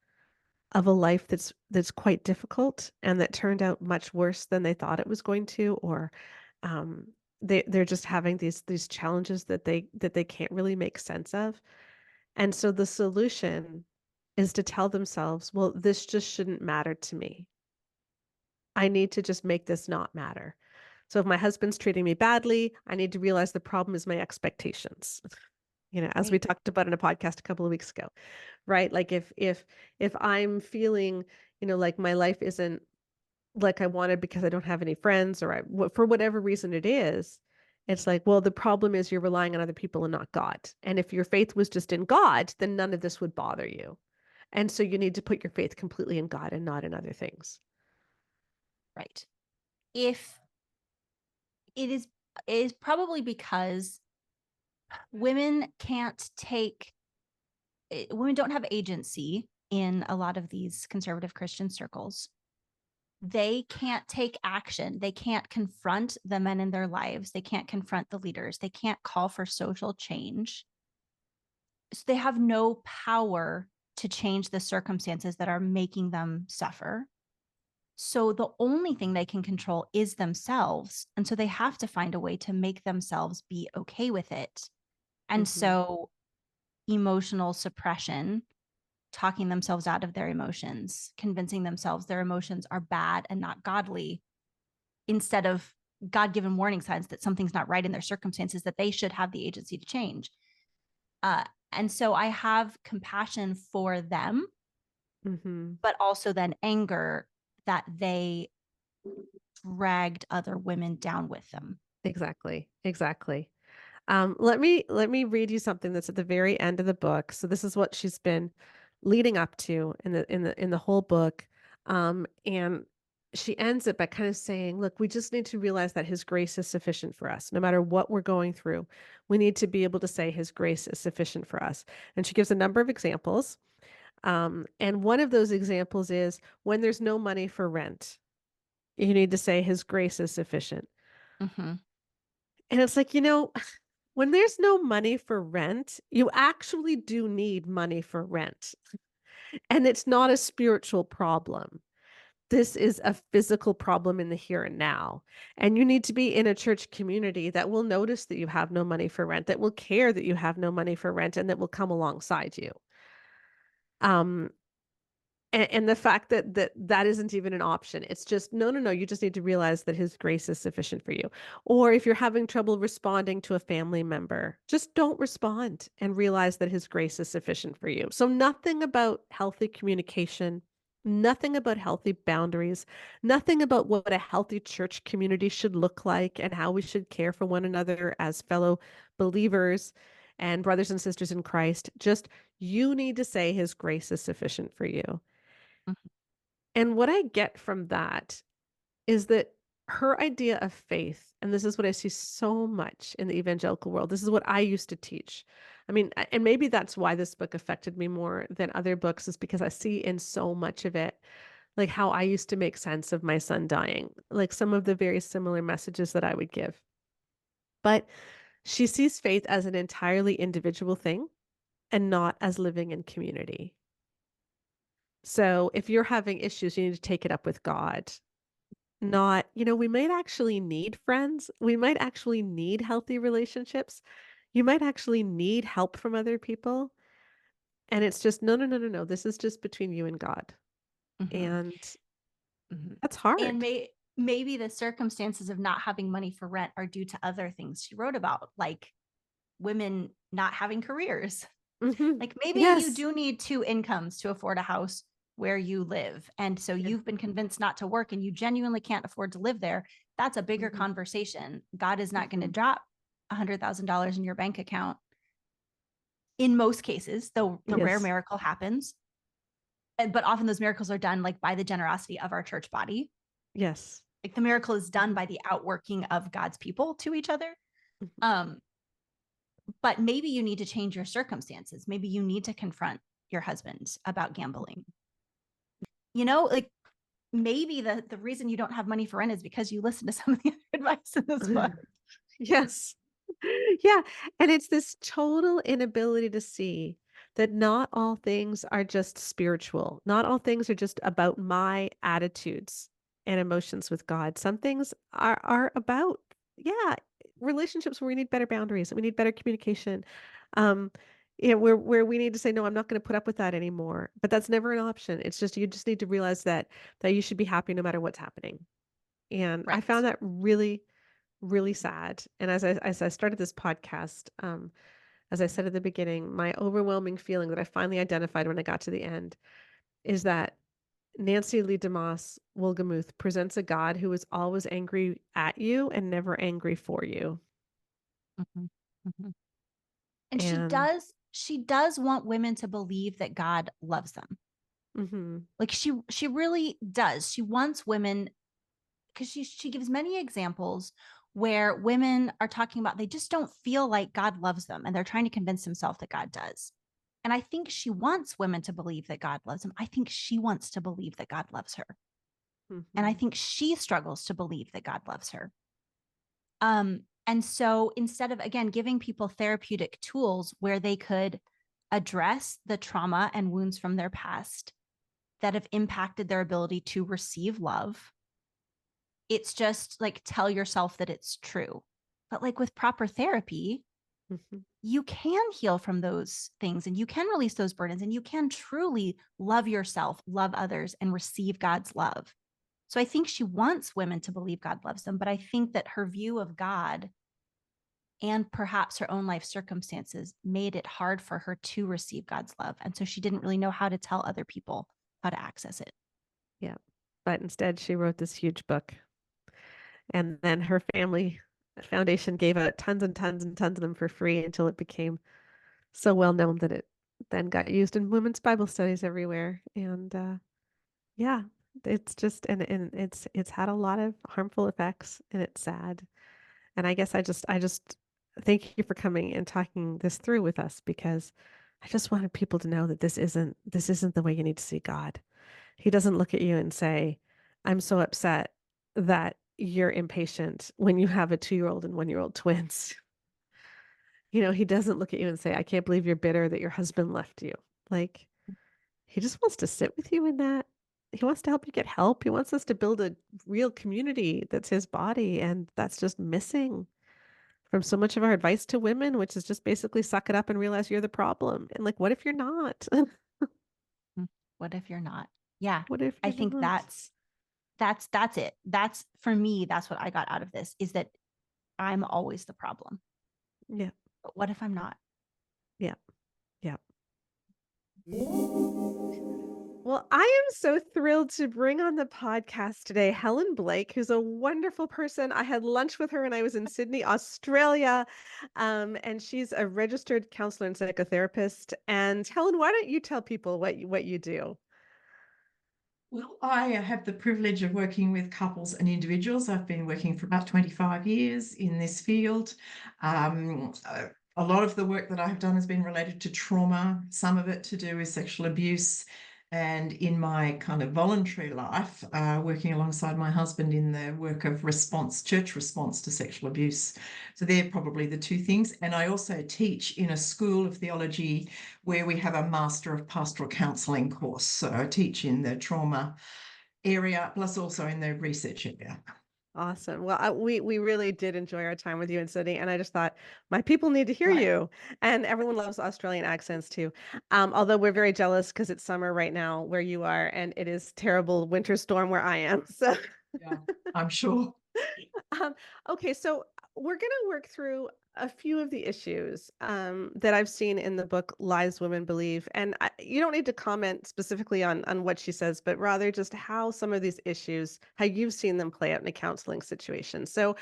of a life that's quite difficult and that turned out much worse than they thought it was going to, or um, they're just having these challenges that they can't really make sense of. And so the solution is to tell themselves, well, this just shouldn't matter to me. I need to just make this not matter. So if my husband's treating me badly, I need to realize the problem is my expectations. As we Right. talked about in a podcast a couple of weeks ago, right? Like if I'm feeling, like my life isn't like I wanted because I don't have any friends or for whatever reason it is, it's like, well, the problem is you're relying on other people and not God. And if your faith was just in God, then none of this would bother you. And so you need to put your faith completely in God and not in other things. Right. If it is probably because women can't take women don't have agency in a lot of these conservative Christian circles. They can't take action. They can't confront the men in their lives. They can't confront the leaders. They can't call for social change. So they have no power to change the circumstances that are making them suffer. So the only thing they can control is themselves. And so they have to find a way to make themselves be okay with it. And Hmm. so emotional suppression, talking themselves out of their emotions, convincing themselves their emotions are bad and not godly, instead of God given warning signs that something's not right in their circumstances, that they should have the agency to change. Uh, and so I have compassion for them, Hmm. but also then anger that they dragged other women down with them. Exactly. Exactly. Let me read you something that's at the very end of the book. So this is what she's been leading up to in the whole book. And she ends it by kind of saying, look, we just need to realize that his grace is sufficient for us. No matter what we're going through, we need to be able to say his grace is sufficient for us. And she gives a number of examples. And one of those examples is when there's no money for rent, you need to say his grace is sufficient. Mm-hmm. And it's like, when there's no money for rent, you actually do need money for rent. And it's not a spiritual problem. This is a physical problem in the here and now. And you need to be in a church community that will notice that you have no money for rent, that will care that you have no money for rent, and that will come alongside you. Um, and the fact that isn't even an option. It's just, no, no, no. You just need to realize that his grace is sufficient for you. Or if you're having trouble responding to a family member, just don't respond and realize that his grace is sufficient for you. So nothing about healthy communication, nothing about healthy boundaries, nothing about what a healthy church community should look like and how we should care for one another as fellow believers and brothers and sisters in Christ. Just you need to say his grace is sufficient for you. And what I get from that is that her idea of faith, and this is what I see so much in the evangelical world, this is what I used to teach. I mean, and maybe that's why this book affected me more than other books, is because I see in so much of it, like how I used to make sense of my son dying, like some of the very similar messages that I would give. But she sees faith as an entirely individual thing and not as living in community. So if you're having issues, you need to take it up with God. Not, we might actually need friends. We might actually need healthy relationships. You might actually need help from other people. And it's just, no, no, no, no, no. This is just between you and God. Mhm. And Mhm. that's And hard. maybe the circumstances of not having money for rent are due to other things she wrote about, like women not having careers. Hmm. Like maybe you Yes. do need two incomes to afford a house where you live. And so Yeah. you've been convinced not to work and you genuinely can't afford to live there. That's a bigger Hmm. conversation. God is not going to Hmm. drop $100,000 in your bank account in most cases, though the rare Yes. miracle happens. But often those miracles are done like by the generosity of our church body. Yes. Like the miracle is done Hmm. by the outworking of God's people to each other. Hmm. Um, but maybe you need to change your circumstances. Maybe you need to confront your husband about gambling. Like maybe the reason you don't have money for rent is because you listen to some of the other advice in this book. Yes. Yeah, and it's this total inability to see that not all things are just spiritual. Not all things are just about my attitudes and emotions with God. Some things are about, yeah, relationships where we need better boundaries, we need better communication. Um, where we need to say, no, I'm not going to put up with that anymore. But that's never an option. It's just you just need to realize that you should be happy no matter what's happening. And I Right. found that really really sad. And as I started this podcast, as I said at the beginning, my overwhelming feeling that I finally identified when I got to the end is that Nancy Lee DeMoss Wolgemuth presents a God who is always angry at you and never angry for you. Mhm. Mhm. And And she does want women to believe that God loves them. mhm, Like she really does. She wants women because she gives many examples where women are talking about they just don't feel like God loves them and they're trying to convince themselves that God does. And I think she wants women to believe that God loves them. I think she wants to believe that God loves her. And I mhm, think she struggles to believe that God loves her. And so instead of, again, giving people therapeutic tools where they could address the trauma and wounds from their past that have impacted their ability to receive love, it's just like tell yourself that it's true. But like with proper therapy, mhm. you can heal from those things and you can release those burdens and you can truly love yourself, love others, and receive God's love. So I think she wants women to believe God loves them, but I think that her view of God and perhaps her own life circumstances made it hard for her to receive God's love. And so she didn't really know how to tell other people how to access it. Yeah. But instead, she wrote this huge book, and then her family foundation gave out tons and tons and tons of them for free until it became so well known that it then got used in women's Bible studies everywhere. And yeah, it's just and it's had a lot of harmful effects, and it's sad. And I guess I just thank you for coming and talking this through with us, because I just wanted people to know that this isn't the way you need to see God. He doesn't look at you and say, "I'm so upset that you're impatient when you have a 2-year-old and 1-year-old twins." He doesn't look at you and say, "I can't believe you're bitter that your husband left you." Like, he just wants to sit with you in that. He wants to help you get help. He wants us to build a real community that's his body, and that's just missing from so much of our advice to women, which is just basically suck it up and realize you're the problem. And like, what if you're not? Mm. What if you're not? Yeah. What if I you're think not? that's it. That's for me, that's what I got out of this is that I'm always the problem. Yeah, But what if I'm not? yeah, yeah. Well, I am so thrilled to bring on the podcast today Helen Blake, who's a wonderful person. I had lunch with her when I was in Sydney, Australia, and she's a registered counselor and psychotherapist. And Helen, why don't you tell people what you do? Well, I have the privilege of working with couples and individuals. I've been working for about 25 years in this field. A lot of the work that I have done has been related to trauma, some of it to do with sexual abuse, And in my kind of voluntary life, working alongside my husband in the work of response, church response to sexual abuse. So they're probably the two things. And I also teach in a school of theology where we have a Master of Pastoral Counselling course. So I teach in the trauma area, plus also in the research area. Awesome. Well, we really did enjoy our time with you in Sydney, and I just thought my people need to hear Right. you. And everyone loves Australian accents too. Although we're very jealous because it's summer right now where you are, and it is terrible winter storm where I am. So Yeah, I'm sure. Um, okay, so we're going to work through a few of the issues that I've seen in the book Lies Women Believe. And you don't need to comment specifically on what she says, but rather just how some of these issues, how you've seen them play out in a counseling situation. So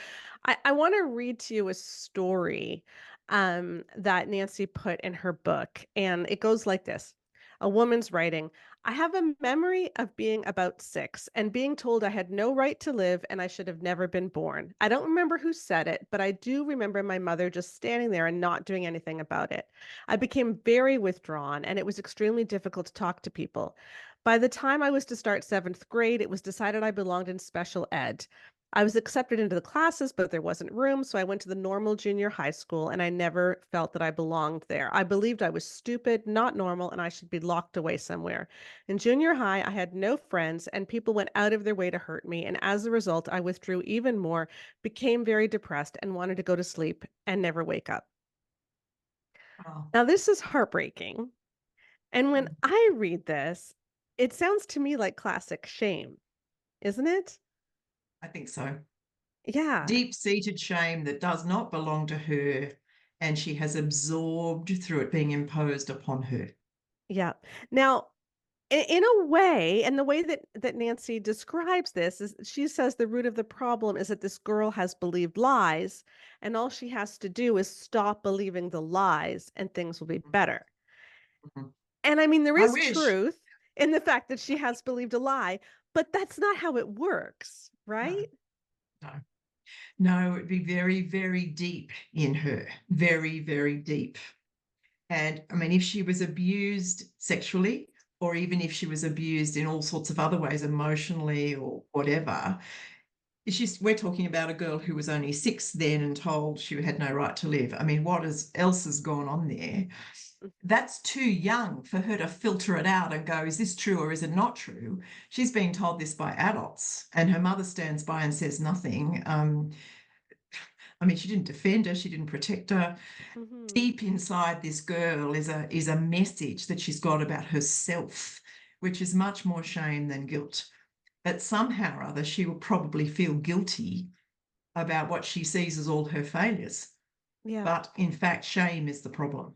I want to read to you a story that Nancy put in her book. And it goes like this. A woman's writing, I have a memory of being about 6 and being told I had no right to live and I should have never been born. I don't remember who said it, but I do remember my mother just standing there and not doing anything about it. I became very withdrawn and it was extremely difficult to talk to people. By the time I was to start 7th grade, it was decided I belonged in special ed. I was accepted into the classes, but there wasn't room, so I went to the normal junior high school and I never felt that I belonged there. I believed I was stupid, not normal, and I should be locked away somewhere. In junior high, I had no friends, and people went out of their way to hurt me. And as a result, I withdrew even more, became very depressed, and wanted to go to sleep and never wake up. Oh, Now, this is heartbreaking. And when I read this, it sounds to me like classic shame, isn't it? I think so. Yeah. Deep-seated shame that does not belong to her, and she has absorbed through it being imposed upon her. Yeah. Now, in a way, and the way that Nancy describes this is she says the root of the problem is that this girl has believed lies, and all she has to do is stop believing the lies, and things will be better. Mhm. And I mean, there I is wish. truth in the fact that she has believed a lie, but that's not how it works, No, right? no, no, it'd be very, very deep in her, very, very deep. And I mean, if she was abused sexually, or even if she was abused in all sorts of other ways, emotionally or whatever, we're talking about a girl who was only 6 then and told she had no right to live. I mean, else has gone on there? That's too young for her to filter it out and go, is this true or is it not true? She's being told this by adults, and her mother stands by and says nothing. I mean, she didn't defend her, she didn't protect her. Mm-hmm. Deep inside this girl is a message that she's got about herself, which is much more shame than guilt. But somehow or other, she will probably feel guilty about what she sees as all her failures. Yeah. But in fact, shame is the problem.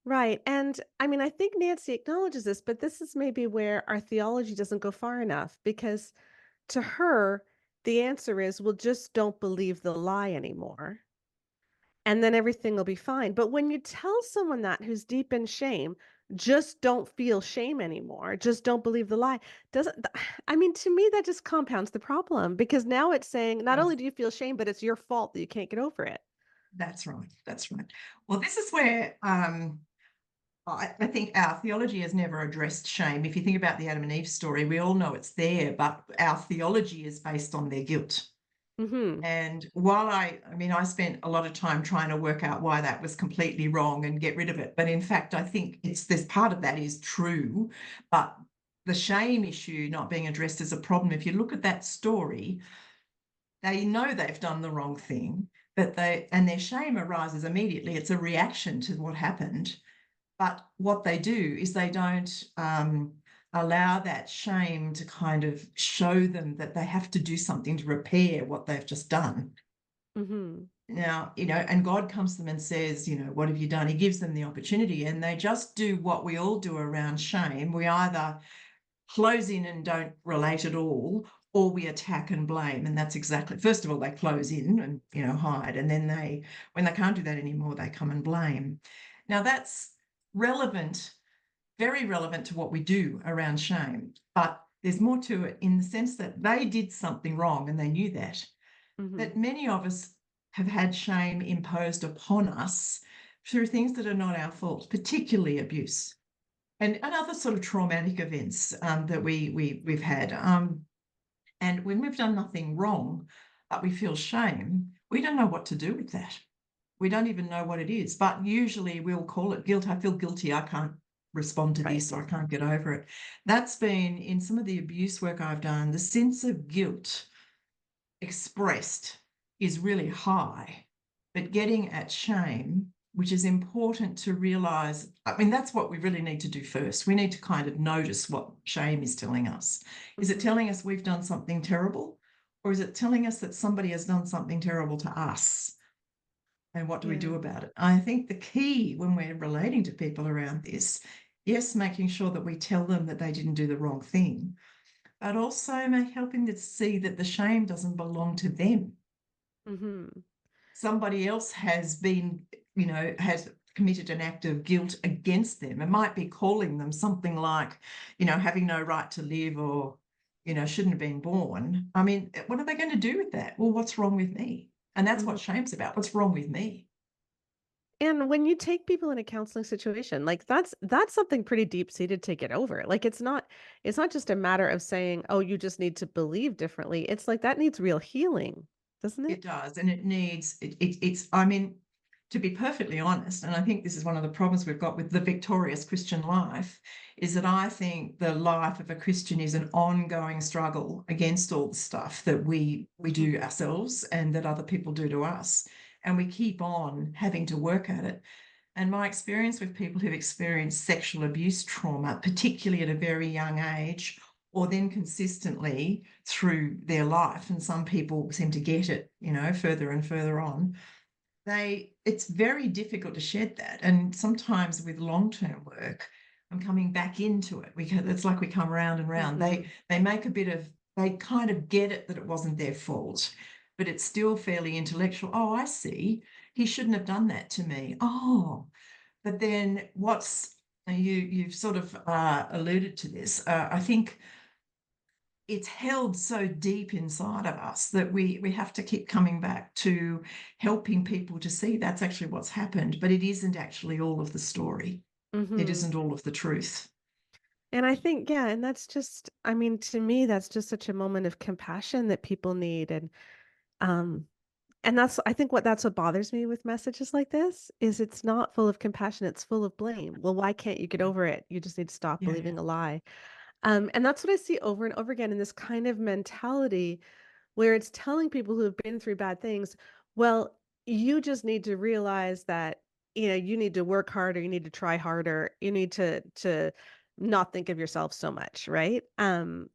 Right. And I mean, I think Nancy acknowledges this, but this is maybe where our theology doesn't go far enough because to her, the answer is, well, just don't believe the lie anymore. And then everything will be fine. But when you tell someone that who's deep in shame, just don't feel shame anymore, just don't believe the lie, doesn't, I mean, to me, that just compounds the problem because now it's saying not Yes, only do you feel shame, but it's your fault that you can't get over it. that's right. That's right. Well, this is where I think our theology has never addressed shame. If you think about the Adam and Eve story, we all know it's there, but our theology is based on their guilt. Hmm. And while I mean, I spent a lot of time trying to work out why that was completely wrong and get rid of it. But in fact, I think this part of that is true. But the shame issue not being addressed as a problem, if you look at that story, they know they've done the wrong thing, but their shame arises immediately. It's a reaction to what happened. But what they do is they don't allow that shame to kind of show them that they have to do something to repair what they've just done. Hmm. Now, and God comes to them and says, what have you done? He gives them the opportunity, and they just do what we all do around shame. We either close in and don't relate at all, or we attack and blame. And that's exactly, first of all, they close in and, hide. And then when they can't do that anymore, they come and blame. Now, that's relevant, very relevant to what we do around shame. But there's more to it in the sense that they did something wrong and they knew that. Hmm. But many of us have had shame imposed upon us through things that are not our fault, particularly abuse. and other sort of traumatic events that we've had. And when we've done nothing wrong, but we feel shame, we don't know what to do with that. We don't even know what it is. But usually we'll call it guilt. I feel guilty. I can't respond to this, or I can't get over it. That's been in some of the abuse work I've done. The sense of guilt expressed is really high, but getting at shame, which is important to realize, I mean, that's what we really need to do first. We need to kind of notice what shame is telling us. Is it telling us we've done something terrible, or is it telling us that somebody has done something terrible to us? And what do we do about it? I think the key when we're relating to people around this, yes, making sure that we tell them that they didn't do the wrong thing, but also helping them to see that the shame doesn't belong to them. Somebody else has been, has committed an act of guilt against them. It might be calling them something like, having no right to live, or, shouldn't have been born. I mean, what are they going to do with that? Well, what's wrong with me? And that's what shame's about. What's wrong with me? And when you take people in a counseling situation, like that's something pretty deep-seated to get over. Like it's not just a matter of saying, "Oh, you just need to believe differently." It's like that needs real healing, doesn't it? It does. And it needs, it's, I mean, to be perfectly honest, and I think this is one of the problems we've got with the victorious Christian life, is that I think the life of a Christian is an ongoing struggle against all the stuff that we do ourselves and that other people do to us. And we keep on having to work at it. And my experience with people who've experienced sexual abuse trauma, particularly at a very young age, or then consistently through their life, and some people seem to get it, further and further on, it's very difficult to shed that. And sometimes with long-term work, I'm coming back into it. It's like we come round and round. They make a bit of, they kind of get it that it wasn't their fault, but it's still fairly intellectual. Oh, I see. He shouldn't have done that to me. Oh, but then you've sort of alluded to this. I think it's held so deep inside of us that we have to keep coming back to helping people to see that's actually what's happened, but it isn't actually all of the story. It isn't all of the truth. And I think, yeah, and that's just, I mean, to me, that's just such a moment of compassion that people need. Um, and that's what bothers me with messages like this is it's not full of compassion, it's full of blame. Well, why can't you get over it? You just need to stop Yeah. believing a lie. And that's what I see over and over again in this kind of mentality where it's telling people who have been through bad things, well, you just need to realize that, you need to work harder, you need to try harder, you need to not think of yourself so much, right? And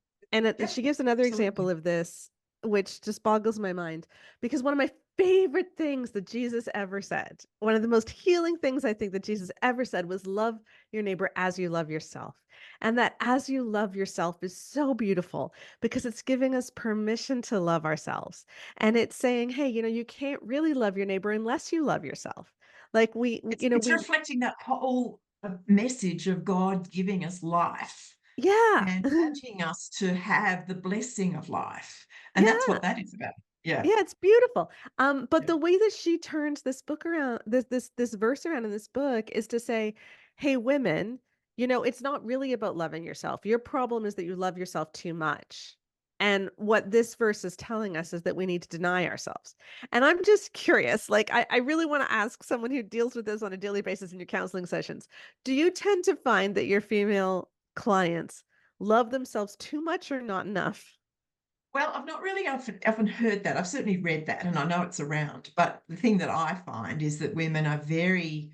she gives another example Absolutely. of this, which just boggles my mind, because one of my favorite things that Jesus ever said, one of the most healing things I think that Jesus ever said was love your neighbor as you love yourself. And that as you love yourself is so beautiful because it's giving us permission to love ourselves. And it's saying, hey, you can't really love your neighbor unless you love yourself. Like It's reflecting that whole message of God giving us life yeah. and wanting us to have the blessing of life. And that's Yeah. what that is about. Yeah. Yeah, it's beautiful. But Yeah. the way that she turns this book around, this verse around in this book is to say, hey, women, it's not really about loving yourself. Your problem is that you love yourself too much. And what this verse is telling us is that we need to deny ourselves. And I'm just curious, like I really want to ask someone who deals with this on a daily basis in your counseling sessions. Do you tend to find that your female clients love themselves too much or not enough? Well, I've not really often heard that. I've certainly read that and I know it's around. But the thing that I find is that women are very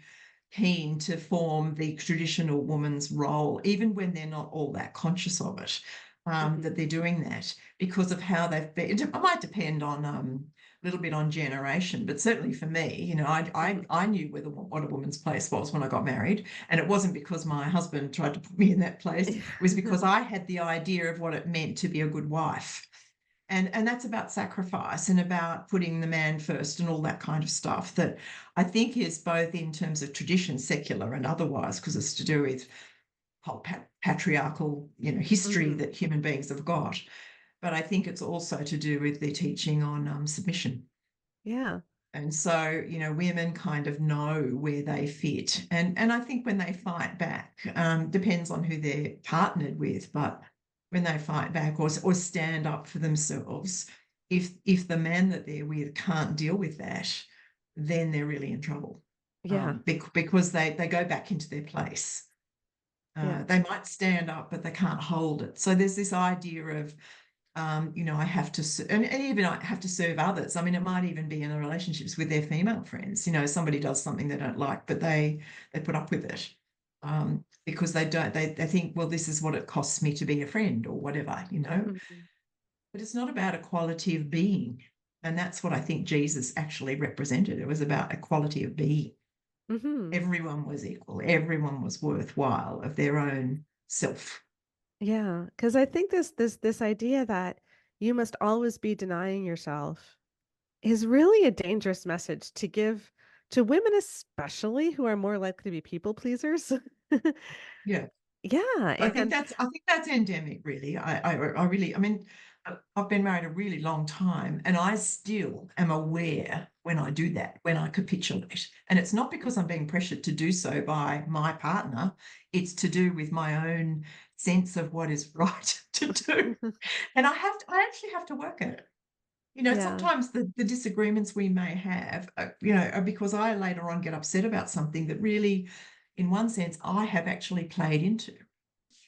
keen to form the traditional woman's role, even when they're not all that conscious of it, that they're doing that because of how they've been. It might depend on a little bit on generation, but certainly for me, I knew what a woman's place was when I got married, and it wasn't because my husband tried to put me in that place. It was because I had the idea of what it meant to be a good wife. And that's about sacrifice and about putting the man first and all that kind of stuff that I think is both in terms of tradition, secular and otherwise, because it's to do with whole patriarchal, history that human beings have got. But I think it's also to do with their teaching on submission. Yeah. And so, women kind of know where they fit. And I think when they fight back, depends on who they're partnered with, but when they fight back or stand up for themselves, if the man that they're with can't deal with that, then they're really in trouble. Yeah. Because they go back into their place. Yeah. They might stand up, but they can't hold it. So there's this idea of, I have to, and even I have to serve others. I mean, it might even be in the relationships with their female friends. Somebody does something they don't like, but they put up with it because they think, well, this is what it costs me to be a friend or whatever, Mhm. But it's not about equality of being. And that's what I think Jesus actually represented. It was about equality of being. Mhm. Everyone was equal. Everyone was worthwhile of their own self. Yeah, because I think this idea that you must always be denying yourself is really a dangerous message to give to women, especially who are more likely to be people pleasers. Yeah. Yeah, and I think that's endemic, really. I really, I mean, I've been married a really long time, and I still am aware when I do that, when I capitulate. And it's not because I'm being pressured to do so by my partner. It's to do with my own sense of what is right to do. And I actually have to work at it. yeah. Sometimes the disagreements we may have, are because I later on get upset about something that really, in one sense, I have actually played into.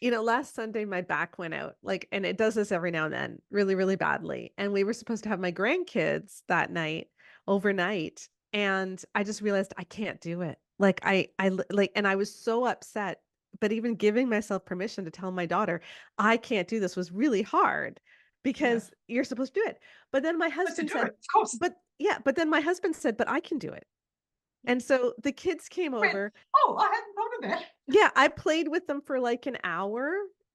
Last Sunday my back went out, like, and it does this every now and then, really, really badly. And we were supposed to have my grandkids that night, overnight, and I just realized I can't do it. Like like, and I was so upset, but even giving myself permission to tell my daughter, I can't do this was really hard Yeah. because you're supposed to do it. But then my But to husband do it, said, of course. but yeah, but then my husband said, but I can do it. And so the kids came I went, over. oh, I hadn't thought of that. Yeah, I played with them for like an hour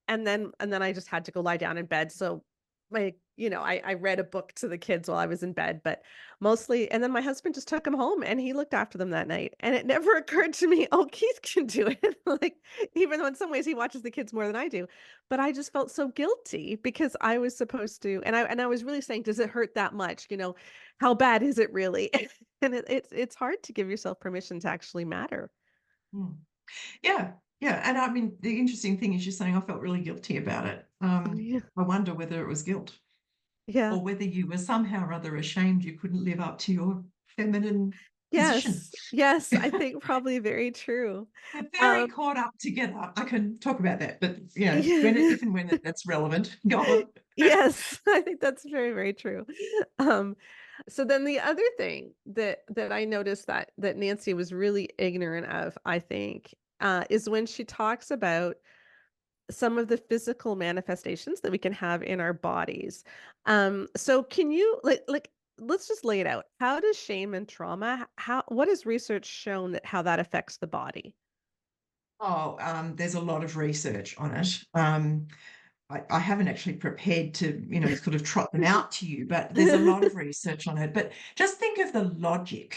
and then I just had to go lie down in bed. So I read a book to the kids while I was in bed, but mostly and then my husband just took them home and he looked after them that night. And it never occurred to me, oh, Keith can do it. Like even though in some ways he watches the kids more than I do. But I just felt so guilty because I was supposed to and I was really saying, does it hurt that much? How bad is it really? And it's hard to give yourself permission to actually matter. Hmm. Yeah, yeah. And I mean, the interesting thing is you're saying I felt really guilty about it. Yeah. I wonder whether it was guilt Yeah. or whether you were somehow or other ashamed you couldn't live up to your feminine position. Yes. Yes, I think probably very true. They're very Um, caught up together. I can talk about that, but yeah. if and when that's relevant, go on. Yes, I think that's very, very true. Um, so then the other thing that I noticed that Nancy was really ignorant of, I think, is when she talks about some of the physical manifestations that we can have in our bodies. So can you like let's just lay it out. How does shame and trauma, how what has research shown that how that affects the body? Oh, there's a lot of research on it. I haven't actually prepared to, sort of trot them out to you, but there's a lot of research on it. But just think of the logic,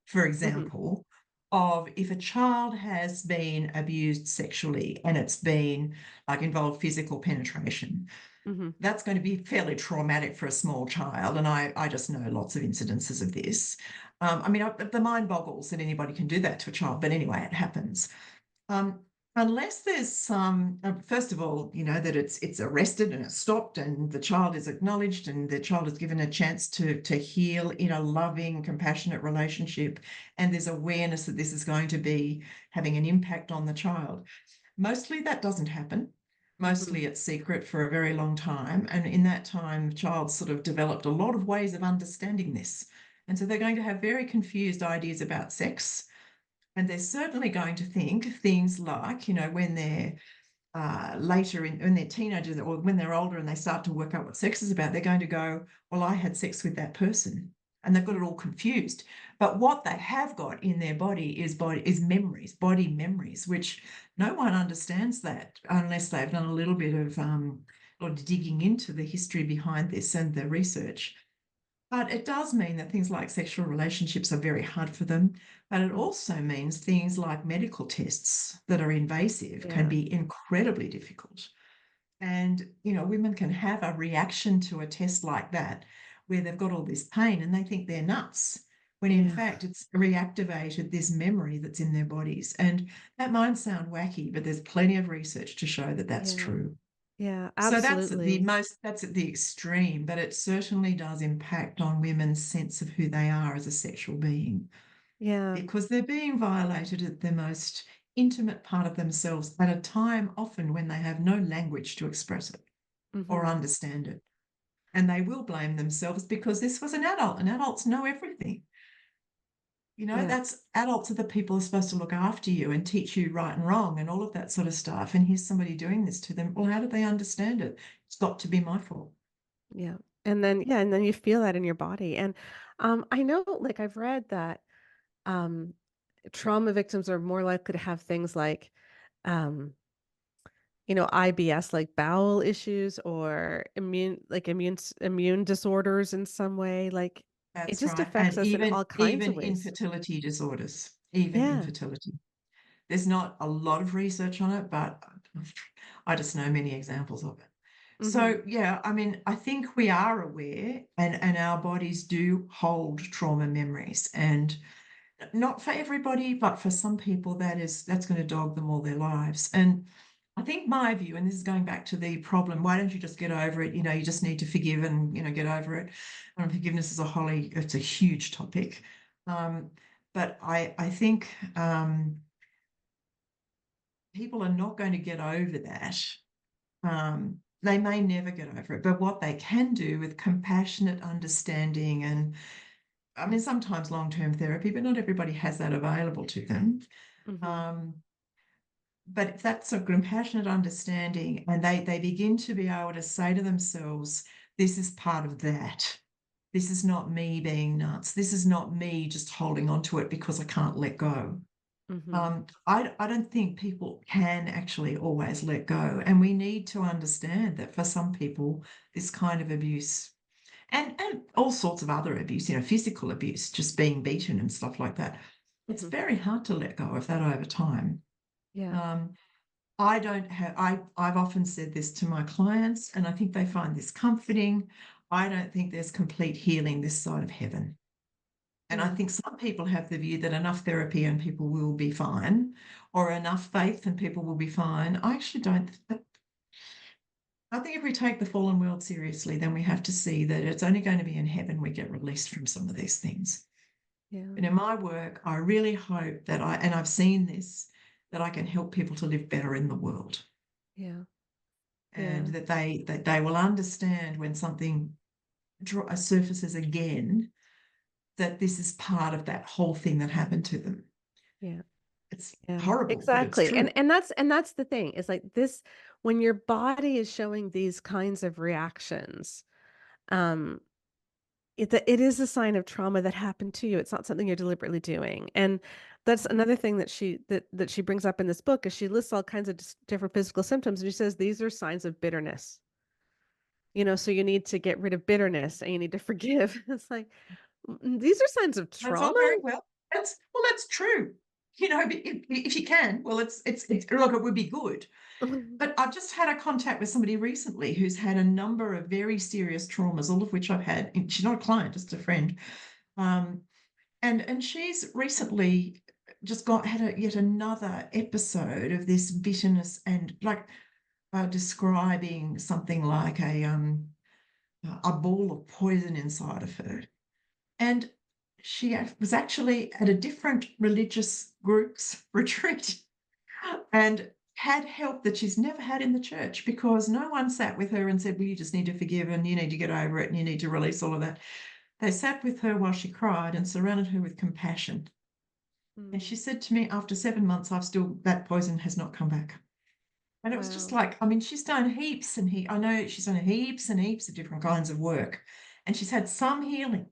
for Mhm, example, of if a child has been abused sexually and it's been like involved physical penetration, mhm, that's going to be fairly traumatic for a small child. And I just know lots of incidences of this. I mean, the mind boggles that anybody can do that to a child, but anyway, it happens. Um, Unless there's some, first of all, that it's arrested and it's stopped and the child is acknowledged and the child is given a chance to heal in a loving, compassionate relationship, and there's awareness that this is going to be having an impact on the child. Mostly that doesn't happen. mhm. Mostly it's secret for a very long time. And in that time, the child sort of developed a lot of ways of understanding this. And so they're going to have very confused ideas about sex. And they're certainly going to think things like, when they're when they're teenagers or when they're older and they start to work out what sex is about, they're going to go, well, I had sex with that person. And they've got it all confused. But what they have got in their body is memories, body memories, which no one understands that unless they've done a little bit of digging into the history behind this and the research. But it does mean that things like sexual relationships are very hard for them. But it Mm. also means things like medical tests that are invasive can Yeah. be incredibly difficult. And, women can have a reaction to a test like that where they've got all this pain and they think they're nuts. when in Yeah. fact it's reactivated this memory that's in their bodies. And that might sound wacky, but there's plenty of research to show that that's Yeah. true. Yeah, So absolutely. that's at the extreme, but it certainly does impact on women's sense of who they are as a sexual being, Yeah. because they're being violated at the most intimate part of themselves at a time often when they have no language to express it or Hmm. understand it. And they will blame themselves because this was an adult, and adults know everything. Yeah. That's adults are the people who are supposed to look after you and teach you right and wrong and all of that sort of stuff. And here's somebody doing this to them. Well, how do they understand it? It's got to be my fault. Yeah. And then you feel that in your body. And I know, like, I've read that um trauma victims are more likely to have things like um IBS, like bowel issues, or immune disorders in some way. Like, it That's just right. affects And us in all kinds even of ways. infertility disorders, even Yeah. infertility. There's not a lot of research on it, but I just know many examples of it. Hmm. So yeah, I mean, I think we are aware, and our bodies do hold trauma memories, and not for everybody, but for some people that's going to dog them all their lives. And I think my view, and this is going back to the problem, why don't you just get over it? You just need to forgive and get over it. Forgiveness is it's a huge topic. Um, but I think people are not going to get over that. They may never get over it, but what they can do with compassionate understanding, and I mean, sometimes long-term therapy, but not everybody has that available to them. Hmm. Um, but if that's a compassionate understanding, and they begin to be able to say to themselves, this is part of that. This is not me being nuts. This is not me just holding on to it because I can't let go. Hmm. I don't think people can actually always let go. And we need to understand that for some people, this kind of abuse and all sorts of other abuse, physical abuse, just being beaten and stuff like that, it's Hmm. very hard to let go of that over time. Yeah. Um, I don't have, I've often said this to my clients, and I think they find this comforting. I don't think there's complete healing this side of heaven. And I Yeah. think some people have the view that enough therapy and people will be fine, or enough faith and people will be fine. I actually don't. I think if we take the fallen world seriously, then we have to see that it's only going to be in heaven we get released from some of these things. Yeah. And in my work, I really hope that and I've seen this, that I can help people to live better in the world, Yeah. and Yeah. that they will understand when something surfaces again, that this is part of that whole thing that happened to them. Yeah. It's Yeah, horrible, but it's exactly. true. And that's the thing, is like this, when your body is showing these kinds of reactions, um, it is a sign of trauma that happened to you. It's not something you're deliberately doing. And that's another thing that she brings up in this book, is she lists all kinds of different physical symptoms, and she says these are signs of bitterness. So you need to get rid of bitterness and you need to forgive. It's like, these are signs of That's all trauma. very well. That's true. But if you can, well, it's look, it would be good. But I've just had a contact with somebody recently who's had a number of very serious traumas, all of which I've had. She's not a client, just a friend. Um, and she's recently just had yet another episode of this bitterness, and like describing something like a ball of poison inside of her. And she was actually at a different religious group's retreat and had help that she's never had in the church, because no one sat with her and said, well, you just need to forgive and you need to get over it and you need to release all of that. They sat with her while she cried and surrounded her with compassion. And she Mm, said to me, after 7 months, that poison has not come back. And it was just wow. like, I mean, she's done heaps I know she's done heaps and heaps of different kinds of work, and she's had some healing.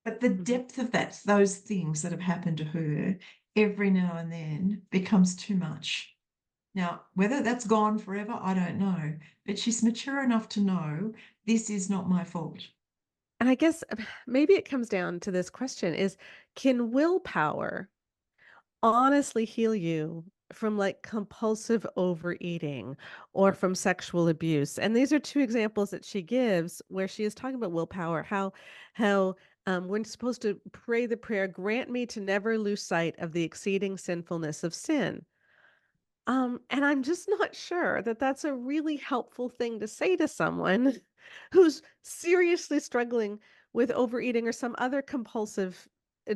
But the Mhm. depth of those things that have happened to her every now and then becomes too much. Now, whether that's gone forever, I don't know. But she's mature enough to know this is not my fault. And I guess maybe it comes down to this question, is, can willpower honestly heal you from like compulsive overeating or from sexual abuse? And these are two examples that she gives where she is talking about willpower, how we're supposed to pray the prayer, grant me to never lose sight of the exceeding sinfulness of sin. And I'm just not sure that that's a really helpful thing to say to someone who's seriously struggling with overeating or some other compulsive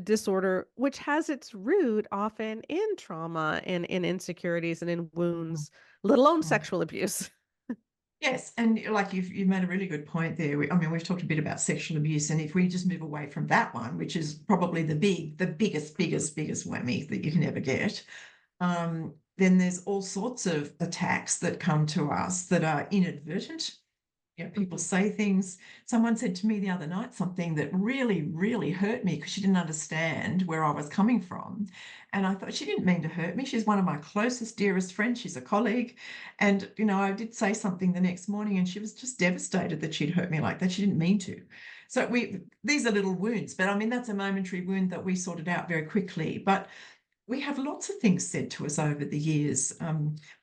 disorder, which has its root often in trauma and in insecurities and in Mm, wounds, let alone mm. sexual abuse. Yes, and like you've made a really good point there. I mean, we've talked a bit about sexual abuse, and if we just move away from that one, which is probably the biggest whammy that you can ever get, then there's all sorts of attacks that come to us that are inadvertent. You know, people Mhm. say things. Someone said to me the other night something that really, really hurt me because she didn't understand where I was coming from. And I thought she didn't mean to hurt me. She's one of my closest, dearest friends. She's a colleague. And, I did say something the next morning and she was just devastated that she'd hurt me like that. She didn't mean to. So these are little wounds, but I mean, that's a momentary wound that we sorted out very quickly. But we have lots of things said to us over the years.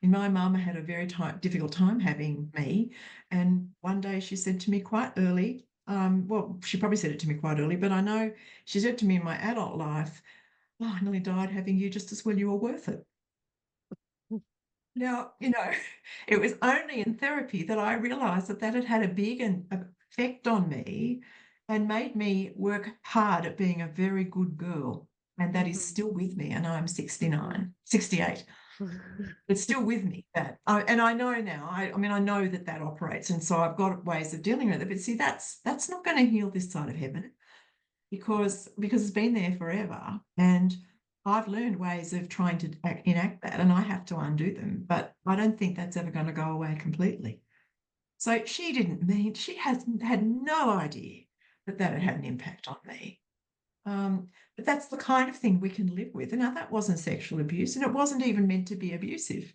My mum had a very difficult time having me. And one day she said to me quite early, well, she probably said it to me quite early, but I know she said to me in my adult life, oh, I nearly died having you just as well, you were worth it. Now, it was only in therapy that I realized that that had had a big effect on me and made me work hard at being a very good girl. And that is Mhm. still with me. And I'm Mhm. 69, 68. It's still with me. And I know now, I mean, I know that that operates. And so I've got ways of dealing with it. But see, that's not going to heal this side of heaven because it's been there forever. And I've learned ways of trying to enact that, and I have to undo them. But I don't think that's ever going to go away completely. So she has had no idea that that had had an impact on me. But that's the kind of thing we can live with. And now that wasn't sexual abuse, and it wasn't even meant to be abusive.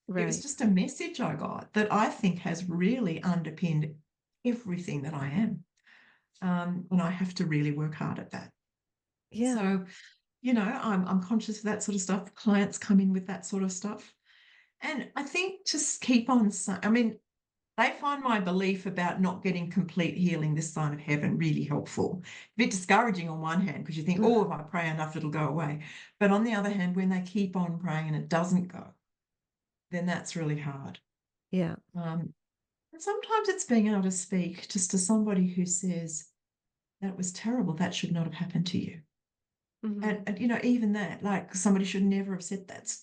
It was Right. just a message I got that I think has really underpinned everything that I am. And I have to really work hard at that. Yeah. So, I'm conscious of that sort of stuff. Clients come in with that sort of stuff. And I think just keep on, I mean, they find my belief about not getting complete healing this side of heaven really helpful. A bit discouraging on one hand, because you think, oh, if I pray enough, it'll go away. But on the other hand, when they keep on praying and it doesn't go, then that's really hard. Yeah. And sometimes it's being able to speak just to somebody who says, that was terrible. That should not have happened to you. Mhm. And even that, like somebody should never have said that.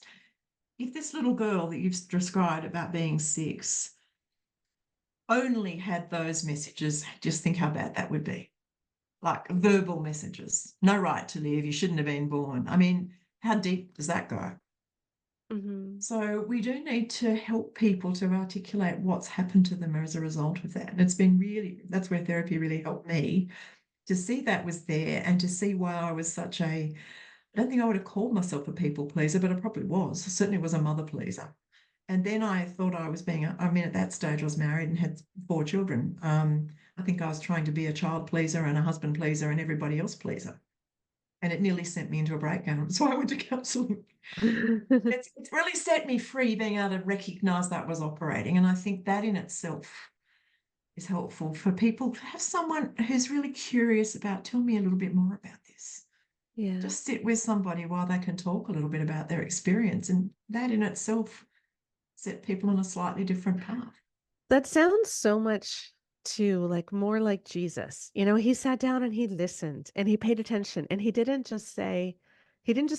If this little girl that you've described about being 6 only had those messages, just think how bad that would be. Like verbal messages, no right to live, you shouldn't have been born. I mean, how deep does that go? Mhm. So we do need to help people to articulate what's happened to them as a result of that. And it's been that's where therapy really helped me to see that was there and to see why I was I don't think I would have called myself a people pleaser, but I probably was. I certainly was a mother pleaser. And then I thought I was I mean, at that stage I was married and had 4 children. I think I was trying to be a child pleaser and a husband pleaser and everybody else pleaser. And it nearly sent me into a breakdown. So I went to counselling. It's really set me free being able to recognise that was operating. And I think that in itself is helpful for people to have someone who's really curious about, tell me a little bit more about this. Yeah. Just sit with somebody while they can talk a little bit about their experience. And that in itself set people on a slightly different path. That sounds so much to like more like Jesus. He sat down and he listened and he paid attention and he didn't just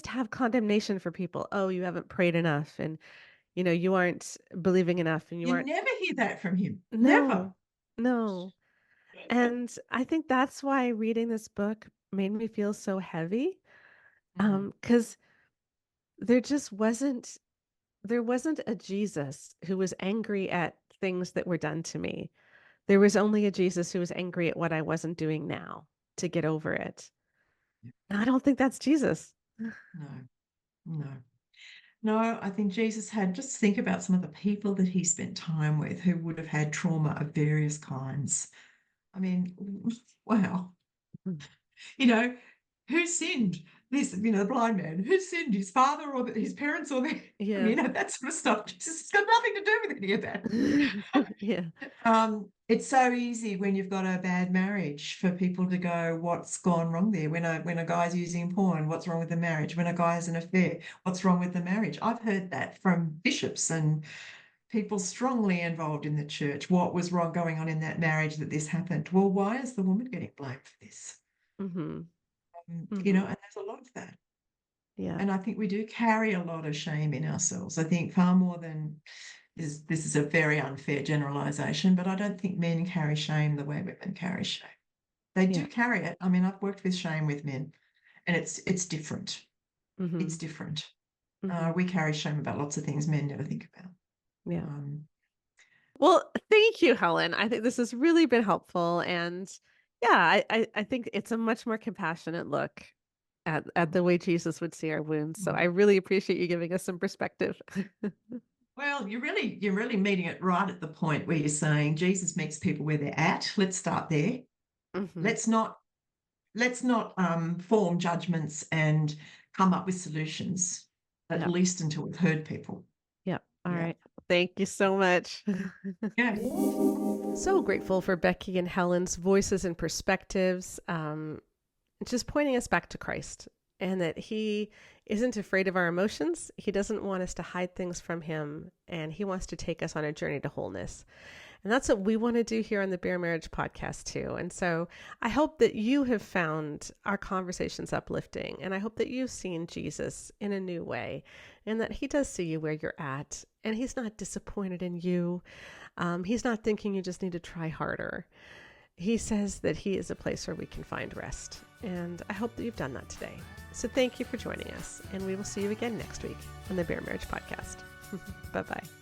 have condemnation for people. Oh, you haven't prayed enough and you aren't believing enough and you You aren't. never hear that from him. Never. No. No. And I think that's why reading this book made me feel so heavy. Mm. Because there just wasn't a Jesus who was angry at things that were done to me. There was only a Jesus who was angry at what I wasn't doing now to get over it. And I don't think that's Jesus. No, no. No, I think Jesus had, just think about some of the people that he spent time with who would have had trauma of various kinds. I mean, wow. Mm. You know, who sinned? this, the blind man, who sinned, his father or his parents or Yeah. that sort of stuff. Jesus has got nothing to do with any of that. Yeah. It's so easy when you've got a bad marriage for people to go, what's gone wrong there? When a guy's using porn, what's wrong with the marriage? When a guy has an affair, what's wrong with the marriage? I've heard that from bishops and people strongly involved in the church. What was wrong going on in that marriage that this happened? Well, why is the woman getting blamed for this? Mm-hmm. And Mm-hmm. there's a lot of that. Yeah. And I think we do carry a lot of shame in ourselves. I think far more than this is a very unfair generalization, but I don't think men carry shame the way women carry shame. They do Yeah. carry it. I mean, I've worked with shame with men, and it's different. Mm-hmm. It's different. Mm-hmm. We carry shame about lots of things men never think about. Yeah. Well, thank you, Helen. I think this has really been helpful. And yeah, I think it's a much more compassionate look at the way Jesus would see our wounds. So I really appreciate you giving us some perspective. Well, you're really meeting it right at the point where you're saying Jesus meets people where they're at. Let's start there. Mm-hmm. Let's not form judgments and come up with solutions, at least until we've heard people. Yeah. All right. Thank you so much. Yeah. So grateful for Becky and Helen's voices and perspectives, just pointing us back to Christ and that he isn't afraid of our emotions. He doesn't want us to hide things from him, and he wants to take us on a journey to wholeness. And that's what we want to do here on the Bare Marriage podcast too. And so I hope that you have found our conversations uplifting, and I hope that you've seen Jesus in a new way, and that he does see you where you're at, and he's not disappointed in you. He's not thinking you just need to try harder. He says that he is a place where we can find rest. And I hope that you've done that today. So thank you for joining us, and we will see you again next week on the Bare Marriage podcast. Bye-bye.